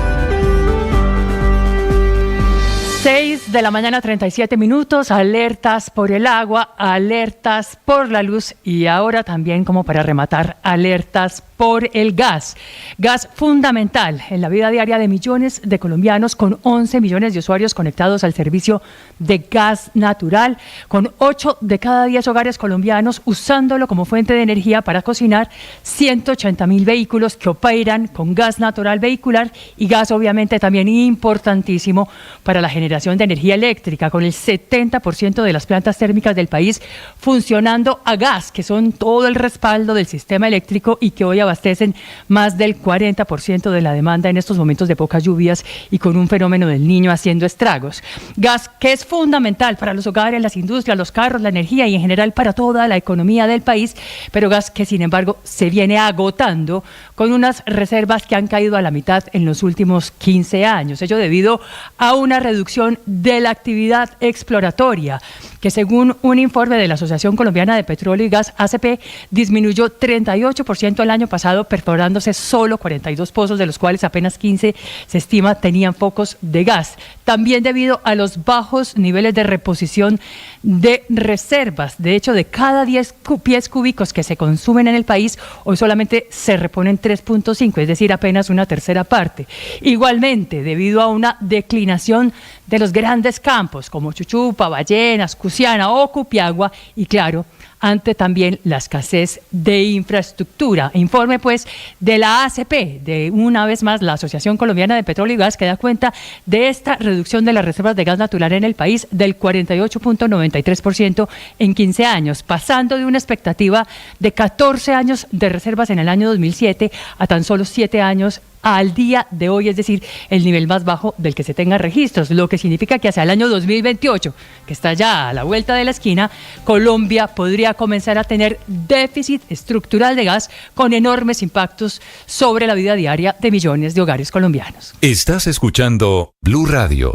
Speaker 18: 6 de la mañana, 37 minutos, alertas por el agua, alertas por la luz y ahora también, como para rematar, alertas por el gas. Gas fundamental en la vida diaria de millones de colombianos, con 11 millones de usuarios conectados al servicio de gas natural, con 8 de cada 10 hogares colombianos usándolo como fuente de energía para cocinar, 180.000 vehículos que operan con gas natural vehicular y gas obviamente también importantísimo para la generación de energía eléctrica, con el 70% de las plantas térmicas del país funcionando a gas, que son todo el respaldo del sistema eléctrico y que hoy abastecen más del 40% de la demanda en estos momentos de pocas lluvias y con un fenómeno del Niño haciendo estragos. Gas que es fundamental para los hogares, las industrias, los carros, la energía y en general para toda la economía del país, pero gas que sin embargo se viene agotando con unas reservas que han caído a la mitad en los últimos 15 años. Ello debido a una reducción de la actividad exploratoria, que según un informe de la Asociación Colombiana de Petróleo y Gas, ACP, disminuyó 38% el año pasado, perforándose solo 42 pozos, de los cuales apenas 15 se estima tenían focos de gas. También debido a los bajos niveles de reposición de reservas. De hecho, de cada 10 pies cúbicos que se consumen en el país, hoy solamente se reponen 3.5, es decir, apenas una tercera parte. Igualmente, debido a una declinación de los grandes campos como Chuchupa, Ballenas, Cusiana o Cupiagua y claro, ante también la escasez de infraestructura. Informe pues de la ACP, de una vez más la Asociación Colombiana de Petróleo y Gas, que da cuenta de esta reducción de las reservas de gas natural en el país del 48.93% en 15 años, pasando de una expectativa de 14 años de reservas en el año 2007 a tan solo 7 años al día de hoy, es decir, el nivel más bajo del que se tengan registros, lo que significa que hacia el año 2028, que está ya a la vuelta de la esquina, Colombia podría comenzar a tener déficit estructural de gas con enormes impactos sobre la vida diaria de millones de hogares colombianos.
Speaker 28: Estás escuchando Blue Radio.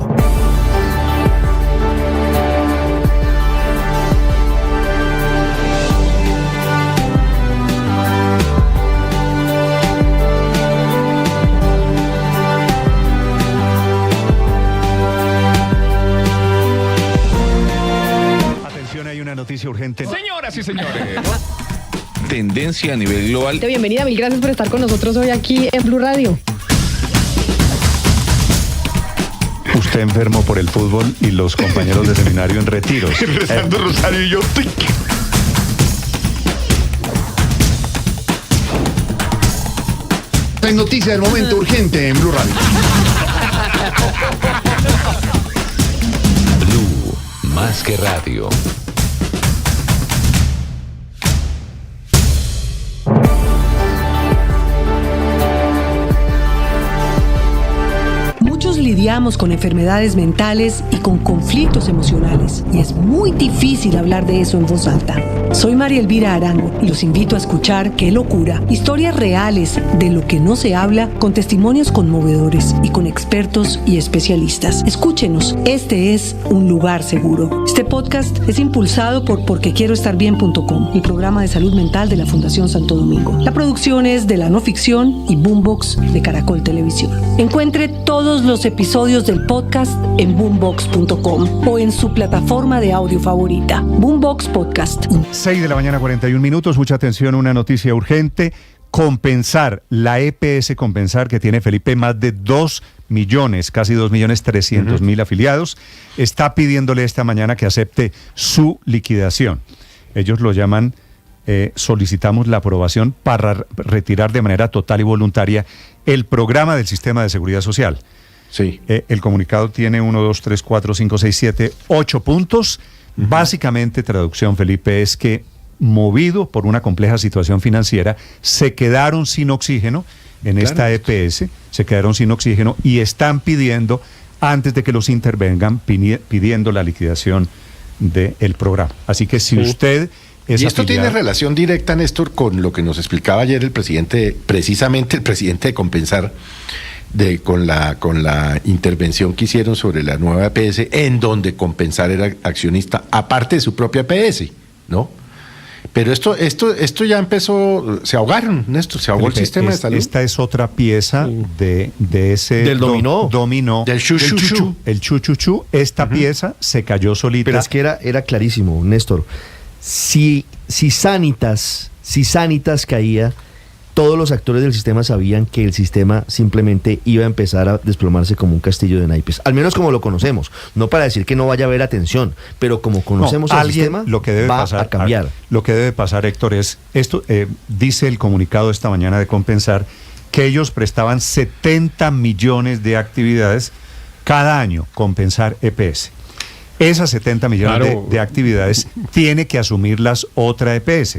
Speaker 1: noticia urgente.
Speaker 19: Señoras y señores. Tendencia a nivel global.
Speaker 3: Bienvenida, mil gracias por estar con nosotros hoy aquí en Blue Radio.
Speaker 1: Usted enfermo por el fútbol y los compañeros de seminario en retiros.
Speaker 19: Rezando rosario y yo.
Speaker 20: En noticia del momento urgente en Blue Radio.
Speaker 28: Blue, más que radio.
Speaker 4: Muchos lidiamos con enfermedades mentales y con conflictos emocionales, y es muy difícil hablar de eso en voz alta. Soy María Elvira Arango y los invito a escuchar Qué locura, historias reales de lo que no se habla, con testimonios conmovedores y con expertos y especialistas. Escúchenos, este es un lugar seguro. Este podcast es impulsado por porquequieroestarbien.com, el programa de salud mental de la Fundación Santo Domingo. La producción es de La No Ficción y Boombox de Caracol Televisión. Encuentre todos los episodios del podcast en boombox.com o en su plataforma de audio favorita. Boombox Podcast.
Speaker 1: 6 de la mañana, 41 minutos. Mucha atención, una noticia urgente. Compensar, la EPS Compensar, que tiene, Felipe, más de 2 millones, casi 2.300.000 afiliados, está pidiéndole esta mañana que acepte su liquidación. Ellos lo llaman, solicitamos la aprobación para retirar de manera total y voluntaria el programa del Sistema de Seguridad Social.
Speaker 20: Sí.
Speaker 1: El comunicado tiene 1, 2, 3, 4, 5, 6, 7, 8 puntos. Básicamente, traducción, Felipe, es que movido por una compleja situación financiera, se quedaron sin oxígeno en esta EPS, se quedaron sin oxígeno y están pidiendo, antes de que los intervengan, pidiendo la liquidación del programa. Así que si usted es
Speaker 20: y esto
Speaker 1: afiliado,
Speaker 20: tiene relación directa, Néstor, con lo que nos explicaba ayer el presidente, precisamente el presidente de Compensar, con la intervención que hicieron sobre la nueva EPS, en donde Compensar era accionista, aparte de su propia EPS, ¿no? Pero esto ya empezó, se ahogaron, Néstor, se ahogó el sistema de salud.
Speaker 1: Esta es otra pieza de ese
Speaker 9: del dominó.
Speaker 1: Del chuchuchu. El chuchuchu, esta pieza se cayó solita.
Speaker 9: Pero es que era clarísimo, Néstor. Si Sanitas caía, todos los actores del sistema sabían que el sistema simplemente iba a empezar a desplomarse como un castillo de naipes, al menos como lo conocemos, no para decir que no vaya a haber atención, pero como conocemos el sistema,
Speaker 1: lo que debe
Speaker 9: va
Speaker 1: pasar,
Speaker 9: a cambiar.
Speaker 1: Lo que debe pasar, Héctor, es esto, dice el comunicado esta mañana de Compensar, que ellos prestaban 70 millones de actividades cada año, Compensar EPS. Esas 70 millones de actividades tiene que asumirlas otra EPS.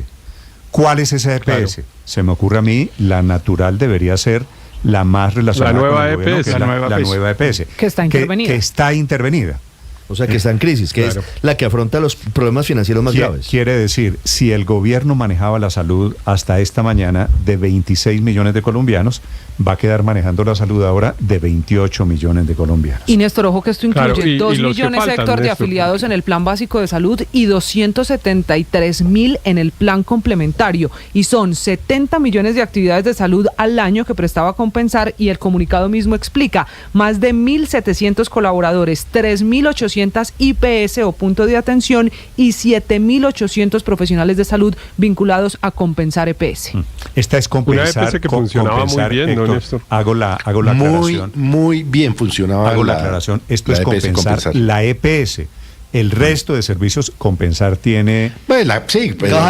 Speaker 1: ¿Cuál es esa EPS? Claro. Se me ocurre a mí, la natural debería ser la más relacionada
Speaker 21: con
Speaker 1: el gobierno,
Speaker 21: EPS,
Speaker 1: que es la nueva EPS.
Speaker 17: Que está intervenida.
Speaker 1: Que está intervenida.
Speaker 9: O sea, que está en crisis, que es la que afronta los problemas financieros más graves.
Speaker 1: Quiere decir, si el gobierno manejaba la salud hasta esta mañana de 26 millones de colombianos, va a quedar manejando la salud ahora de 28 millones de colombianos.
Speaker 17: Y Néstor, ojo que esto incluye 2 millones,
Speaker 21: faltan,
Speaker 17: Héctor, de afiliados en el plan básico de salud y 273.000 en el plan complementario. Y son 70 millones de actividades de salud al año que prestaba Compensar, y el comunicado mismo explica, más de 1.700 colaboradores, 3.800 IPS o punto de atención y 7.800 profesionales de salud vinculados a Compensar EPS.
Speaker 1: Esta es Compensar.
Speaker 21: Una EPS que funcionaba muy bien,
Speaker 1: Héctor,
Speaker 21: ¿no, Néstor?
Speaker 1: Hago la aclaración.
Speaker 20: Muy bien funcionaba.
Speaker 1: Hago la aclaración. Esto es Compensar, la EPS. El resto de servicios, Compensar tiene...
Speaker 20: caja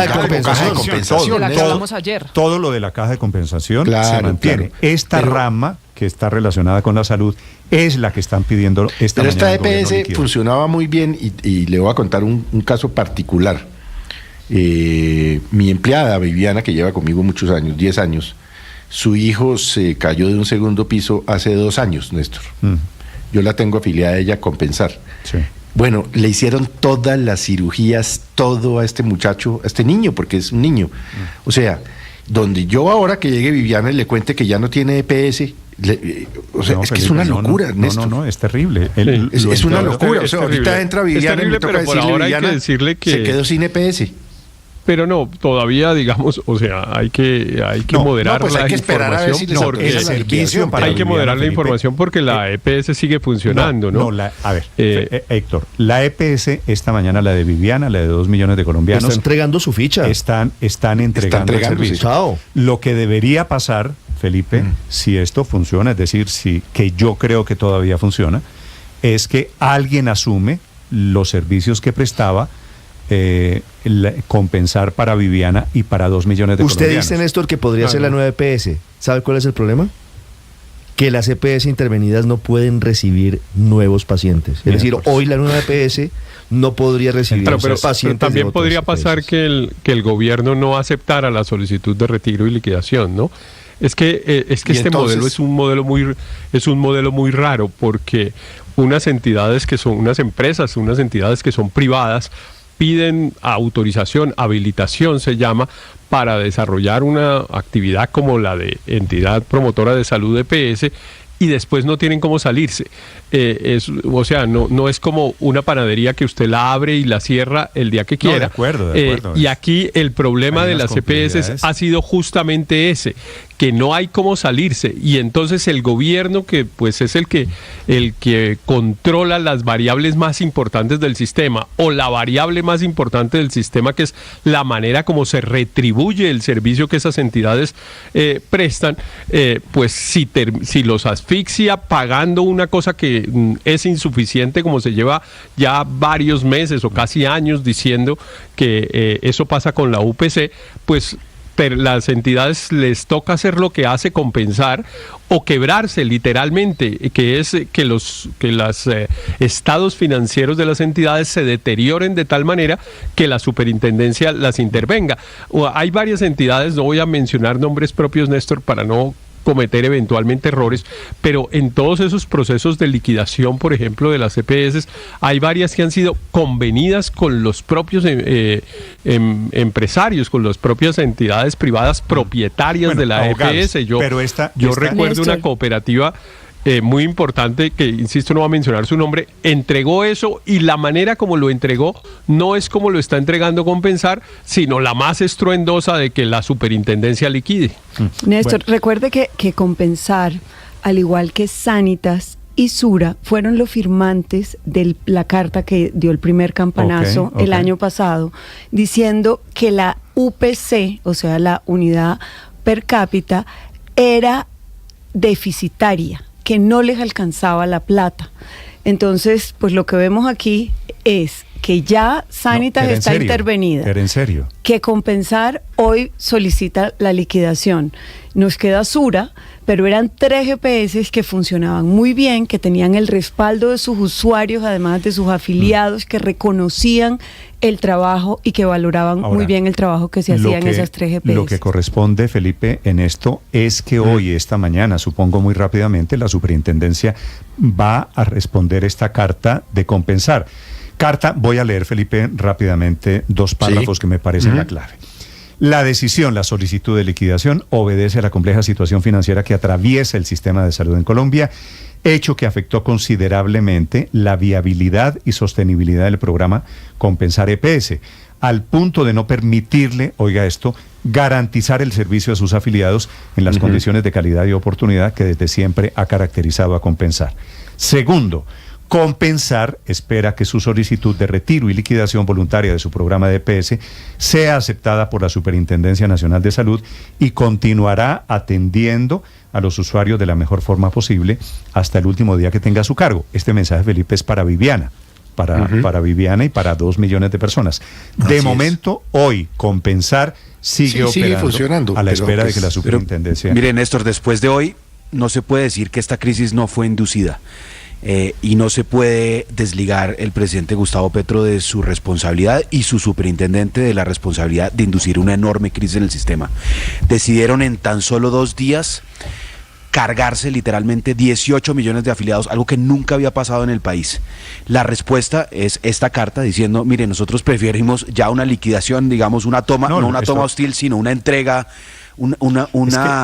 Speaker 20: de compensación.
Speaker 17: De la que hablamos ayer.
Speaker 1: Todo lo de la caja de compensación se mantiene. Esta rama que está relacionada con la salud es la que están pidiendo esta mañana.
Speaker 20: Pero esta EPS funcionaba muy bien y le voy a contar un caso particular. Mi empleada Viviana, que lleva conmigo muchos años, 10 años, su hijo se cayó de un segundo piso hace 2 años, Néstor. Yo la tengo afiliada a ella a Compensar.
Speaker 1: Sí.
Speaker 20: Bueno, le hicieron todas las cirugías, todo a este muchacho, a este niño, porque es un niño. O sea, donde yo ahora que llegue Viviana y le cuente que ya no tiene EPS, o sea, es que es una locura, Néstor.
Speaker 1: No, es terrible.
Speaker 20: Es una locura. O sea, ahorita entra Viviana y me toca decirle, Viviana,
Speaker 21: hay que decirle que
Speaker 20: se quedó sin EPS.
Speaker 7: Pero no, todavía, digamos, o sea, hay que moderar
Speaker 20: pues
Speaker 7: la
Speaker 20: hay que esperar a ver si les
Speaker 7: información.
Speaker 20: autoriza la liquidación para
Speaker 7: hay que moderar la información porque la EPS sigue funcionando, ¿no?
Speaker 1: A ver, Héctor, la EPS esta mañana, la de Viviana, la de 2 millones de colombianos,
Speaker 9: está entregando su ficha.
Speaker 1: Están entregando el servicio.
Speaker 9: Chao.
Speaker 1: Lo que debería pasar, Felipe, si esto funciona, es decir, que yo creo que todavía funciona, es que alguien asume los servicios que prestaba, compensar para Viviana y para 2 millones de colombianos.
Speaker 9: Usted dice, Néstor, que podría ser la nueva EPS. ¿Sabe cuál es el problema? Que las EPS intervenidas no pueden recibir nuevos pacientes. Es decir, hoy la nueva EPS no podría recibir pacientes.
Speaker 7: Pero también podría pasar que el gobierno no aceptara la solicitud de retiro y liquidación, ¿no? Es que este modelo es un modelo muy raro, porque unas entidades que son unas empresas, unas entidades que son privadas, piden autorización, habilitación se llama, para desarrollar una actividad como la de entidad promotora de salud EPS, y después no tienen cómo salirse. O sea, no es como una panadería que usted la abre y la cierra el día que quiera.
Speaker 1: De acuerdo.
Speaker 7: Y aquí el problema de las EPS ha sido justamente ese, que no hay cómo salirse, y entonces el gobierno, que pues es el que controla las variables más importantes del sistema, o la variable más importante del sistema, que es la manera como se retribuye el servicio que esas entidades prestan, pues si los asfixia pagando una cosa que es insuficiente, como se lleva ya varios meses o casi años diciendo que eso pasa con la UPC, pues las entidades les toca hacer lo que hace, compensar o quebrarse literalmente, que es que los estados financieros de las entidades se deterioren de tal manera que la superintendencia las intervenga. Hay varias entidades, no voy a mencionar nombres propios, Néstor, para no cometer eventualmente errores, pero en todos esos procesos de liquidación, por ejemplo, de las EPS, hay varias que han sido convenidas con los propios empresarios, con las propias entidades privadas propietarias de la EPS. Yo recuerdo una cooperativa muy importante, que insisto, no va a mencionar su nombre, entregó eso, y la manera como lo entregó no es como lo está entregando Compensar, sino la más estruendosa de que la superintendencia liquide.
Speaker 16: Néstor, recuerde que Compensar, al igual que Sanitas y Sura, fueron los firmantes de la carta que dio el primer campanazo el año pasado, diciendo que la UPC, o sea, la unidad per cápita, era deficitaria, que no les alcanzaba la plata. Entonces, pues lo que vemos aquí es que ya Sanitas está intervenida.
Speaker 1: ¿Era en serio?
Speaker 16: Que Compensar hoy solicita la liquidación. Nos queda Sura, pero eran 3 EPS que funcionaban muy bien, que tenían el respaldo de sus usuarios, además de sus afiliados, que reconocían el trabajo y que valoraban muy bien el trabajo que se hacía en esas 3 EPS.
Speaker 1: Lo que corresponde, Felipe, en esto es que hoy, esta mañana, supongo muy rápidamente, la superintendencia va a responder esta carta de Compensar. Voy a leer, Felipe, rápidamente 2 párrafos que me parecen la clave. La decisión, la solicitud de liquidación, obedece a la compleja situación financiera que atraviesa el sistema de salud en Colombia, hecho que afectó considerablemente la viabilidad y sostenibilidad del programa Compensar EPS, al punto de no permitirle, oiga esto, garantizar el servicio a sus afiliados en las condiciones de calidad y oportunidad que desde siempre ha caracterizado a Compensar. Segundo, Compensar espera que su solicitud de retiro y liquidación voluntaria de su programa de EPS sea aceptada por la Superintendencia Nacional de Salud y continuará atendiendo a los usuarios de la mejor forma posible hasta el último día que tenga a su cargo. Este mensaje, Felipe, es para Viviana, para Viviana y para 2 millones de personas. De momento, hoy, Compensar sigue funcionando a la espera de que la superintendencia...
Speaker 21: Mire, Néstor, después de hoy, no se puede decir que esta crisis no fue inducida. Y no se puede desligar el presidente Gustavo Petro de su responsabilidad y su superintendente de la responsabilidad de inducir una enorme crisis en el sistema. Decidieron en tan solo 2 días cargarse literalmente 18 millones de afiliados, algo que nunca había pasado en el país. La respuesta es esta carta diciendo, mire, nosotros preferimos ya una liquidación, digamos una toma, no una toma hostil, sino una entrega,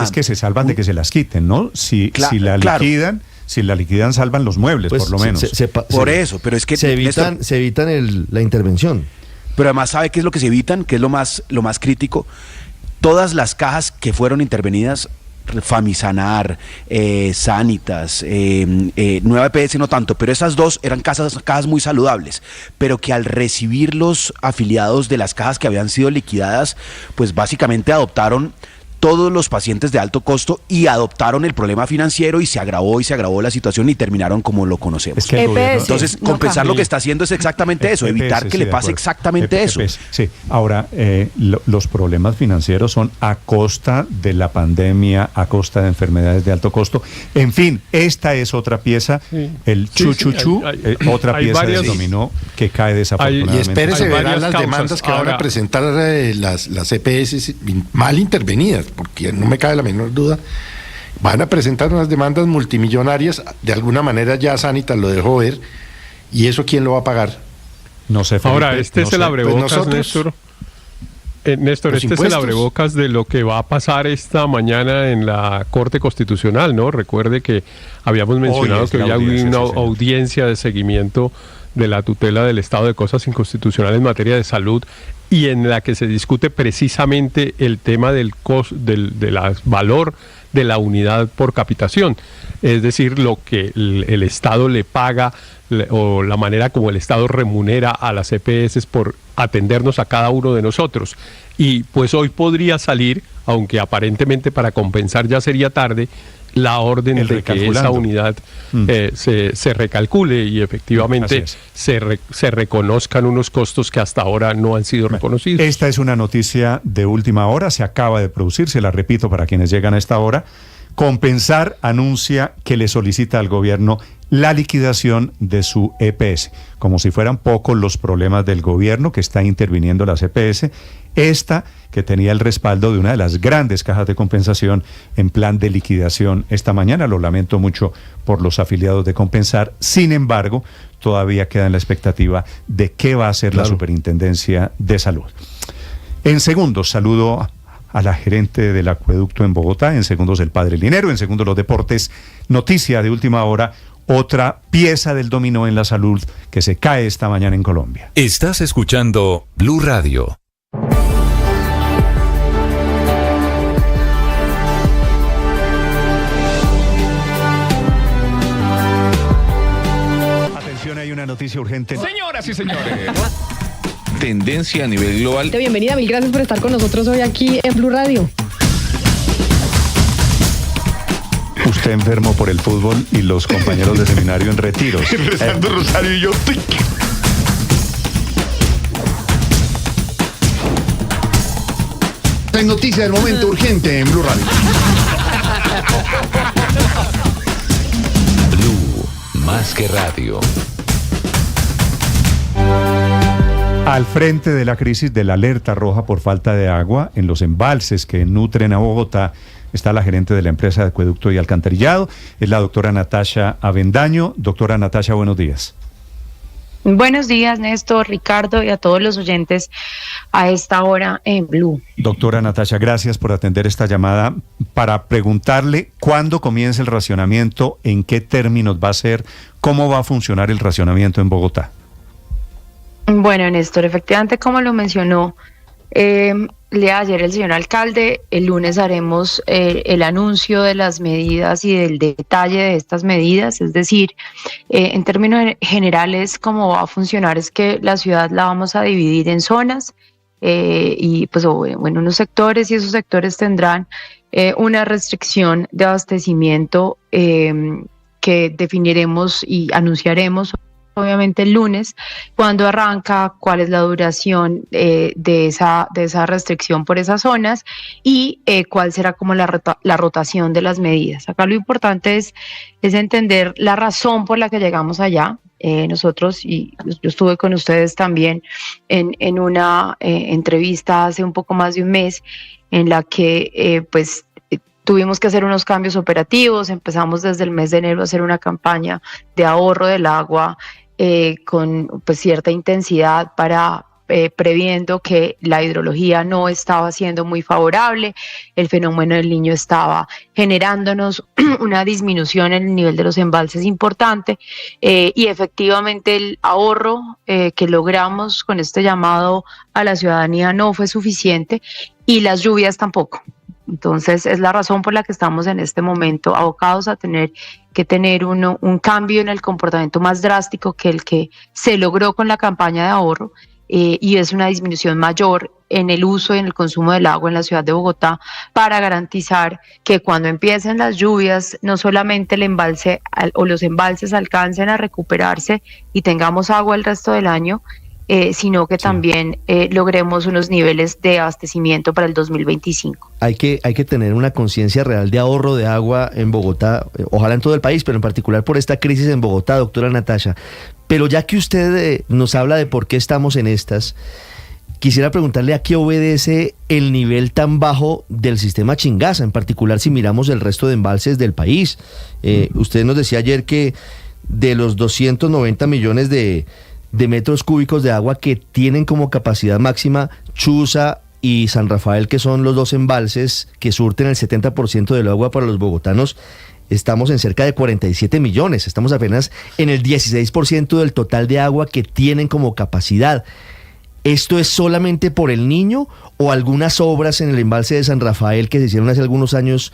Speaker 1: Es que se salvan de que se las quiten, ¿no? Si la liquidan, salvan los muebles, pues por lo menos.
Speaker 21: Por eso, pero es que...
Speaker 9: Se evitan la intervención.
Speaker 21: Pero además, ¿sabe qué es lo que se evitan? ¿Qué es lo más crítico? Todas las cajas que fueron intervenidas, Famisanar, Sanitas, Nueva EPS no tanto, pero esas dos eran cajas muy saludables, pero que al recibir los afiliados de las cajas que habían sido liquidadas, pues básicamente adoptaron todos los pacientes de alto costo y adoptaron el problema financiero y se agravó la situación y terminaron como lo conocemos.
Speaker 1: Es que
Speaker 21: entonces, compensar lo que está haciendo es exactamente eso, evitar que le pase exactamente eso.
Speaker 1: Sí, ahora, los problemas financieros son a costa de la pandemia, a costa de enfermedades de alto costo. En fin, esta es otra pieza, el otra pieza del dominó que cae desafortunadamente.
Speaker 20: Y espérese, verán las demandas que van a presentar las EPS mal intervenidas, porque no me cabe la menor duda. Van a presentar unas demandas multimillonarias, de alguna manera ya Sanitas lo dejó ver, y eso ¿quién lo va a pagar?
Speaker 1: No sé, Felipe,
Speaker 7: ahora, este es el abrebocas, Néstor. Néstor, este es el abrebocas de lo que va a pasar esta mañana en la Corte Constitucional, ¿no? Recuerde que habíamos mencionado que hoy hay una audiencia de seguimiento de la tutela del estado de cosas inconstitucionales en materia de salud, y en la que se discute precisamente el tema del valor de la unidad por capitación, es decir, lo que el Estado le paga o la manera como el Estado remunera a las EPS por atendernos a cada uno de nosotros. Y pues hoy podría salir, aunque aparentemente para compensar ya sería tarde, la orden de que esa unidad se recalcule y efectivamente se reconozcan unos costos que hasta ahora no han sido reconocidos.
Speaker 1: Esta es una noticia de última hora, se acaba de producir, se la repito para quienes llegan a esta hora. Compensar anuncia que le solicita al gobierno la liquidación de su EPS. Como si fueran pocos los problemas del gobierno que está interviniendo las EPS, esta que tenía el respaldo de una de las grandes cajas de compensación en plan de liquidación esta mañana. Lo lamento mucho por los afiliados de Compensar. Sin embargo, todavía queda en la expectativa de qué va a hacer la Superintendencia de Salud. En segundos, saludo a la gerente del acueducto en Bogotá, en segundos el padre Linero, en segundos los deportes. Noticia de última hora, otra pieza del dominó en la salud que se cae esta mañana en Colombia.
Speaker 28: Estás escuchando Blue Radio.
Speaker 1: Atención, hay una noticia urgente.
Speaker 19: Señoras y señores. Tendencia a nivel global.
Speaker 3: Bienvenida, mil gracias por estar con nosotros hoy aquí en Blue Radio.
Speaker 1: Usted enfermo por el fútbol y los compañeros de seminario en retiros.
Speaker 20: Rezando rosario y yo.
Speaker 2: Esta es noticia del momento urgente en Blue Radio.
Speaker 28: Blue, más que radio.
Speaker 1: Al frente de la crisis de la alerta roja por falta de agua en los embalses que nutren a Bogotá está la gerente de la empresa de acueducto y alcantarillado, es la doctora Natasha Avendaño. Doctora Natasha, buenos días.
Speaker 8: Buenos días, Néstor, Ricardo y a todos los oyentes a esta hora en Blue.
Speaker 1: Doctora Natasha, gracias por atender esta llamada para preguntarle cuándo comienza el racionamiento, en qué términos va a ser, cómo va a funcionar el racionamiento en Bogotá.
Speaker 8: Bueno, Néstor, efectivamente, como lo mencionó ayer el señor alcalde, el lunes haremos el anuncio de las medidas y del detalle de estas medidas, es decir, en términos generales, cómo va a funcionar es que la ciudad la vamos a dividir en zonas y pues bueno, unos sectores, y esos sectores tendrán una restricción de abastecimiento que definiremos y anunciaremos obviamente el lunes, cuando arranca, cuál es la duración de esa restricción por esas zonas y cuál será como la rotación de las medidas. Acá lo importante es entender la razón por la que llegamos allá. Nosotros, y yo estuve con ustedes también en una entrevista hace un poco más de un mes, en la que tuvimos que hacer unos cambios operativos. Empezamos desde el mes de enero a hacer una campaña de ahorro del agua con pues cierta intensidad para previendo que la hidrología no estaba siendo muy favorable, el fenómeno del Niño estaba generándonos una disminución en el nivel de los embalses importante, y efectivamente el ahorro que logramos con este llamado a la ciudadanía no fue suficiente y las lluvias tampoco. Entonces es la razón por la que estamos en este momento abocados a tener que tener un cambio en el comportamiento más drástico que el que se logró con la campaña de ahorro, y es una disminución mayor en el uso y en el consumo del agua en la ciudad de Bogotá, para garantizar que cuando empiecen las lluvias no solamente el embalse o los embalses alcancen a recuperarse y tengamos agua el resto del año, sino que también logremos unos niveles de abastecimiento para el 2025.
Speaker 9: Hay que tener una conciencia real de ahorro de agua en Bogotá, ojalá en todo el país, pero en particular por esta crisis en Bogotá, doctora Natasha. Pero ya que usted nos habla de por qué estamos en estas, quisiera preguntarle a qué obedece el nivel tan bajo del sistema Chingaza, en particular si miramos el resto de embalses del país. Usted nos decía ayer que de los 290 millones de metros cúbicos de agua que tienen como capacidad máxima Chuza y San Rafael, que son los dos embalses que surten el 70% del agua para los bogotanos, estamos en cerca de 47 millones, estamos apenas en el 16% del total de agua que tienen como capacidad. ¿Esto es solamente por el Niño o algunas obras en el embalse de San Rafael que se hicieron hace algunos años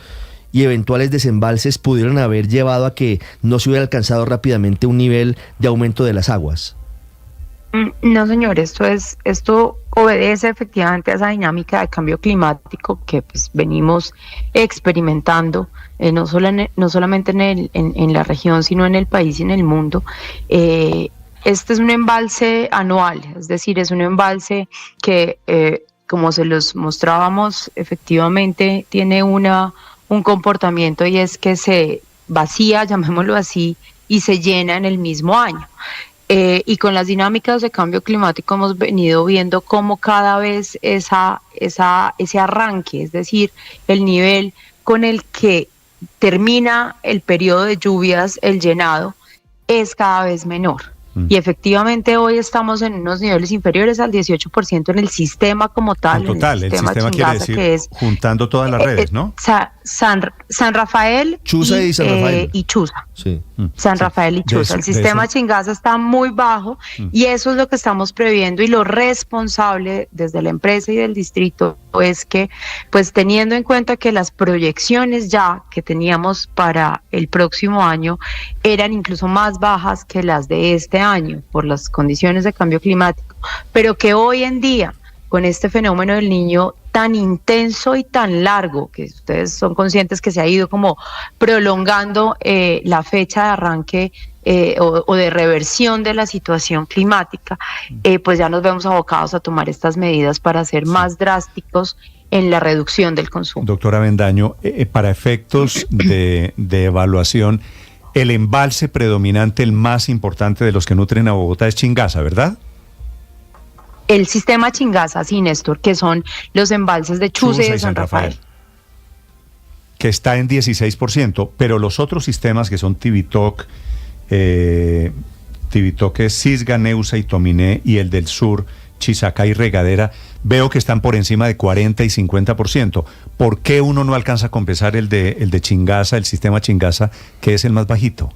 Speaker 9: y eventuales desembalses pudieron haber llevado a que no se hubiera alcanzado rápidamente un nivel de aumento de las aguas?
Speaker 8: No, señor, esto obedece efectivamente a esa dinámica de cambio climático que pues venimos experimentando, no solamente en la región, sino en el país y en el mundo. Este es un embalse anual, es decir, es un embalse que, como se los mostrábamos, efectivamente tiene un comportamiento, y es que se vacía, llamémoslo así, y se llena en el mismo año. Y con las dinámicas de cambio climático hemos venido viendo cómo cada vez ese arranque, es decir, el nivel con el que termina el periodo de lluvias, el llenado, es cada vez menor. Y efectivamente hoy estamos en unos niveles inferiores al 18% en el sistema como tal.
Speaker 1: En total, el sistema quiere decir que es, juntando todas las redes, ¿no?
Speaker 8: San Rafael,
Speaker 9: Chuza y San Rafael.
Speaker 8: Y Chuza.
Speaker 9: Sí.
Speaker 8: San Rafael y Chuza. El sistema Chingaza está muy bajo, y eso es lo que estamos previendo, y lo responsable desde la empresa y del distrito es que, pues teniendo en cuenta que las proyecciones ya que teníamos para el próximo año eran incluso más bajas que las de este año por las condiciones de cambio climático, pero que hoy en día con este fenómeno del Niño tan intenso y tan largo, que ustedes son conscientes que se ha ido como prolongando la fecha de arranque o de reversión de la situación climática, pues ya nos vemos abocados a tomar estas medidas para ser más drásticos en la reducción del consumo.
Speaker 1: Doctora Avendaño, para efectos de evaluación, el embalse predominante, el más importante de los que nutren a Bogotá es Chingaza, ¿verdad?
Speaker 8: El sistema Chingaza, sí, Néstor, que son los embalses de Chuza y de San Rafael.
Speaker 1: Que está en 16%, pero los otros sistemas que son Tibitoc, es Cisga, Neusa y Tominé, y el del sur, Chisacá y Regadera, veo que están por encima de 40 y 50%. ¿Por qué uno no alcanza a compensar el de Chingaza, el sistema Chingaza, que es el más bajito?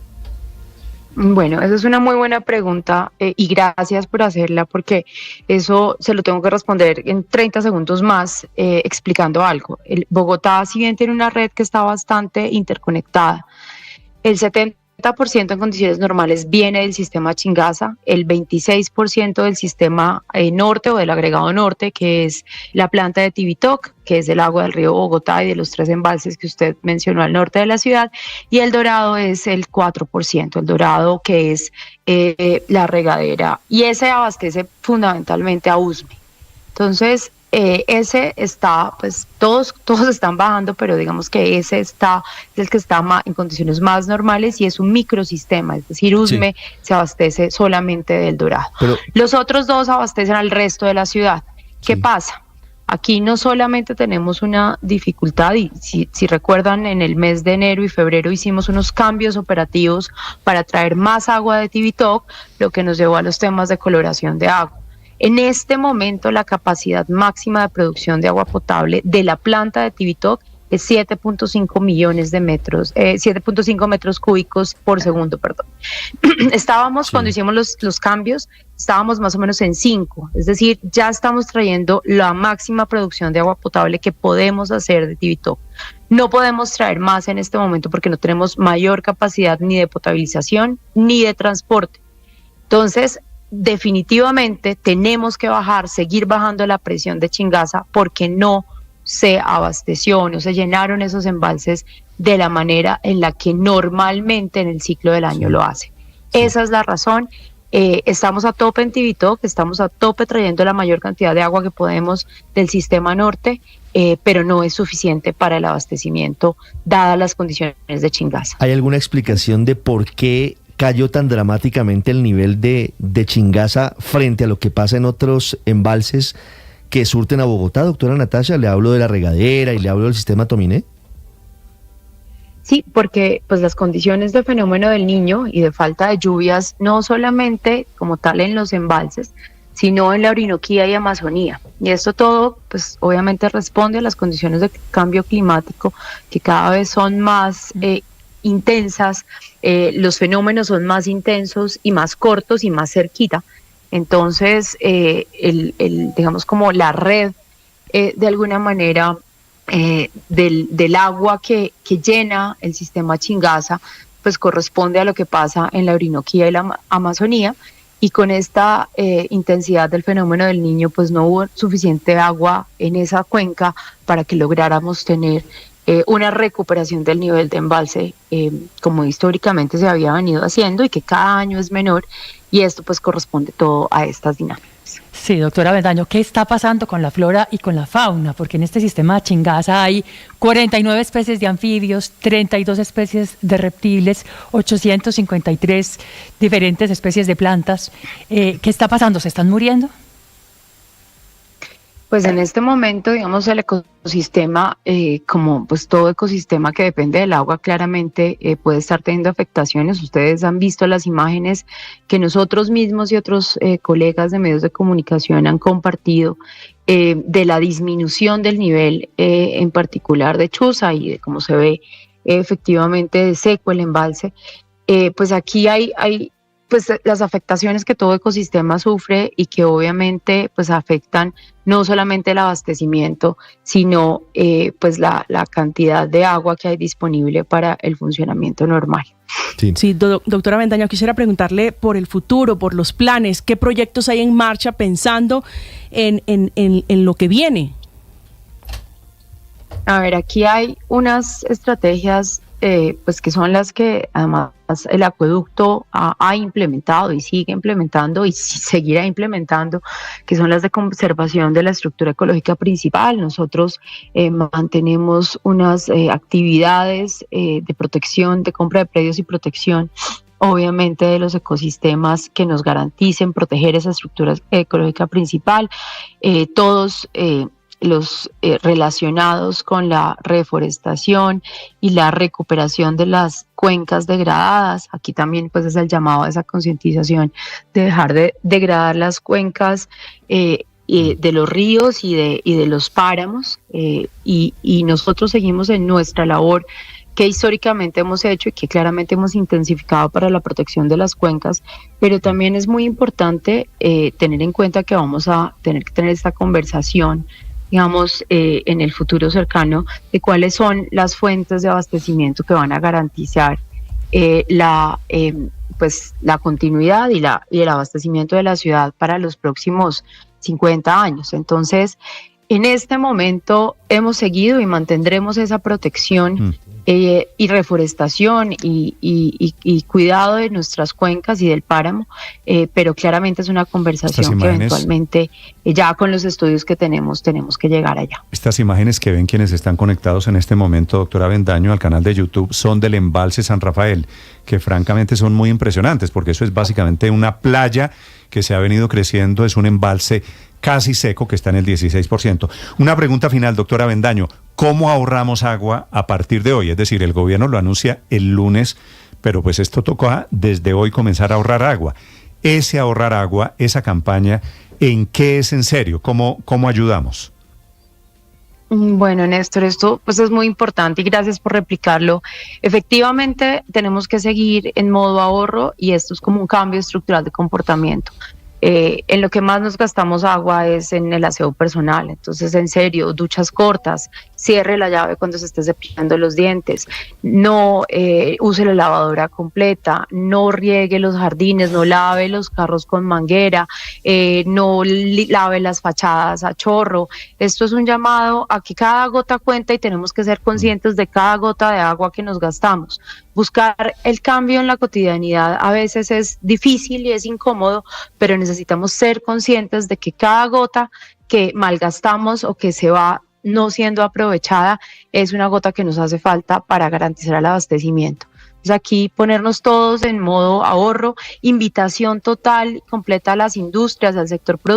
Speaker 8: Bueno, esa es una muy buena pregunta, y gracias por hacerla, porque eso se lo tengo que responder en 30 segundos más, explicando algo. Bogotá, si bien tiene una red que está bastante interconectada, el 70% en condiciones normales viene del sistema Chingaza, el 26% del sistema norte o del agregado norte, que es la planta de Tibitoc, que es del agua del río Bogotá y de los 3 embalses que usted mencionó al norte de la ciudad, y el Dorado es el 4%, el Dorado que es la regadera, y ese abastece fundamentalmente a Usme. Entonces, ese está, pues todos están bajando, pero digamos que ese es el que está en condiciones más normales, y es un microsistema, es decir, Usme se abastece solamente del Dorado. Los otros 2 abastecen al resto de la ciudad. ¿Qué pasa? Aquí no solamente tenemos una dificultad, y si recuerdan, en el mes de enero y febrero hicimos unos cambios operativos para traer más agua de Tibitoc, lo que nos llevó a los temas de coloración de agua. En este momento la capacidad máxima de producción de agua potable de la planta de Tibitoc es 7.5 millones de metros, 7.5 metros cúbicos por segundo, perdón. Estábamos, cuando hicimos los cambios, estábamos más o menos en 5, es decir, ya estamos trayendo la máxima producción de agua potable que podemos hacer de Tibitoc. No podemos traer más en este momento porque no tenemos mayor capacidad ni de potabilización ni de transporte. Entonces, definitivamente tenemos que seguir bajando la presión de Chingaza porque no se abasteció, no se llenaron esos embalses de la manera en la que normalmente en el ciclo del año lo hace. Esa es la razón. Estamos a tope en Tibitoc, estamos a tope trayendo la mayor cantidad de agua que podemos del sistema norte, pero no es suficiente para el abastecimiento dadas las condiciones de Chingaza.
Speaker 9: ¿Hay alguna explicación de por qué cayó tan dramáticamente el nivel de Chingaza frente a lo que pasa en otros embalses que surten a Bogotá, doctora Natasha? Le hablo de la regadera y le hablo del sistema Tominé.
Speaker 8: Sí, porque pues las condiciones de fenómeno del Niño y de falta de lluvias, no solamente como tal en los embalses, sino en la Orinoquía y Amazonía. Y esto todo, pues obviamente responde a las condiciones de cambio climático que cada vez son más intensas, los fenómenos son más intensos y más cortos y más cerquita. Entonces, digamos como la red, de alguna manera, del agua que llena el sistema Chingaza, pues corresponde a lo que pasa en la Orinoquía y la Amazonía, y con esta intensidad del fenómeno del Niño, pues no hubo suficiente agua en esa cuenca para que lográramos tener una recuperación del nivel de embalse, como históricamente se había venido haciendo y que cada año es menor, y esto pues corresponde todo a estas dinámicas.
Speaker 18: Sí, doctora Avendaño, ¿qué está pasando con la flora y con la fauna? Porque en este sistema de Chingaza hay 49 especies de anfibios, 32 especies de reptiles, 853 diferentes especies de plantas. ¿Qué está pasando? ¿Se están muriendo?
Speaker 8: Pues en este momento, digamos, el ecosistema, como pues todo ecosistema que depende del agua, claramente puede estar teniendo afectaciones. Ustedes han visto las imágenes que nosotros mismos y otros colegas de medios de comunicación han compartido de la disminución del nivel, en particular de Chuza, y de cómo se ve efectivamente de seco el embalse. Pues aquí hay pues las afectaciones que todo ecosistema sufre y que obviamente pues afectan no solamente el abastecimiento, sino pues la cantidad de agua que hay disponible para el funcionamiento normal.
Speaker 5: Sí, doctora Avendaño, quisiera preguntarle por el futuro, por los planes, ¿qué proyectos hay en marcha pensando en lo que viene?
Speaker 8: A ver, aquí hay unas estrategias pues que son las que además el acueducto ha implementado y sigue implementando y seguirá implementando, que son las de conservación de la estructura ecológica principal. Nosotros mantenemos unas actividades de protección, de compra de predios y protección, obviamente de los ecosistemas que nos garanticen proteger esa estructura ecológica principal, todos los relacionados con la reforestación y la recuperación de las cuencas degradadas. Aquí también pues es el llamado a esa concientización de dejar de degradar las cuencas de los ríos y de los páramos, y nosotros seguimos en nuestra labor que históricamente hemos hecho y que claramente hemos intensificado para la protección de las cuencas, pero también es muy importante tener en cuenta que vamos a tener que tener esta conversación, digamos, en el futuro cercano, de cuáles son las fuentes de abastecimiento que van a garantizar la continuidad y el abastecimiento de la ciudad para los próximos 50 años. Entonces, en este momento hemos seguido y mantendremos esa protección y reforestación y cuidado de nuestras cuencas y del páramo, pero claramente es una conversación que eventualmente ya con los estudios que tenemos que llegar allá.
Speaker 1: Estas imágenes que ven quienes están conectados en este momento, doctora Avendaño, al canal de YouTube, son del embalse San Rafael, que francamente son muy impresionantes, porque eso es básicamente una playa que se ha venido creciendo, es un embalse casi seco que está en el 16%. Una pregunta final, doctora Avendaño, ¿cómo ahorramos agua a partir de hoy? Es decir, el gobierno lo anuncia el lunes, pero pues esto toca desde hoy comenzar a ahorrar agua. Ese ahorrar agua, esa campaña, ¿En qué es en serio? ¿Cómo ayudamos?
Speaker 8: Bueno, Néstor, esto pues es muy importante y gracias por replicarlo. Efectivamente, tenemos que seguir en modo ahorro y esto es como un cambio estructural de comportamiento. En lo que más nos gastamos agua es en el aseo personal, entonces en serio, duchas cortas, cierre la llave cuando se esté cepillando los dientes, no use la lavadora completa, no riegue los jardines, no lave los carros con manguera, no lave las fachadas a chorro. Esto es un llamado a que cada gota cuenta y tenemos que ser conscientes de cada gota de agua que nos gastamos. Buscar el cambio en la cotidianidad a veces es difícil y es incómodo, pero necesitamos ser conscientes de que cada gota que malgastamos o que se va no siendo aprovechada es una gota que nos hace falta para garantizar el abastecimiento. Entonces aquí ponernos todos en modo ahorro, invitación total, completa a las industrias, al sector productivo,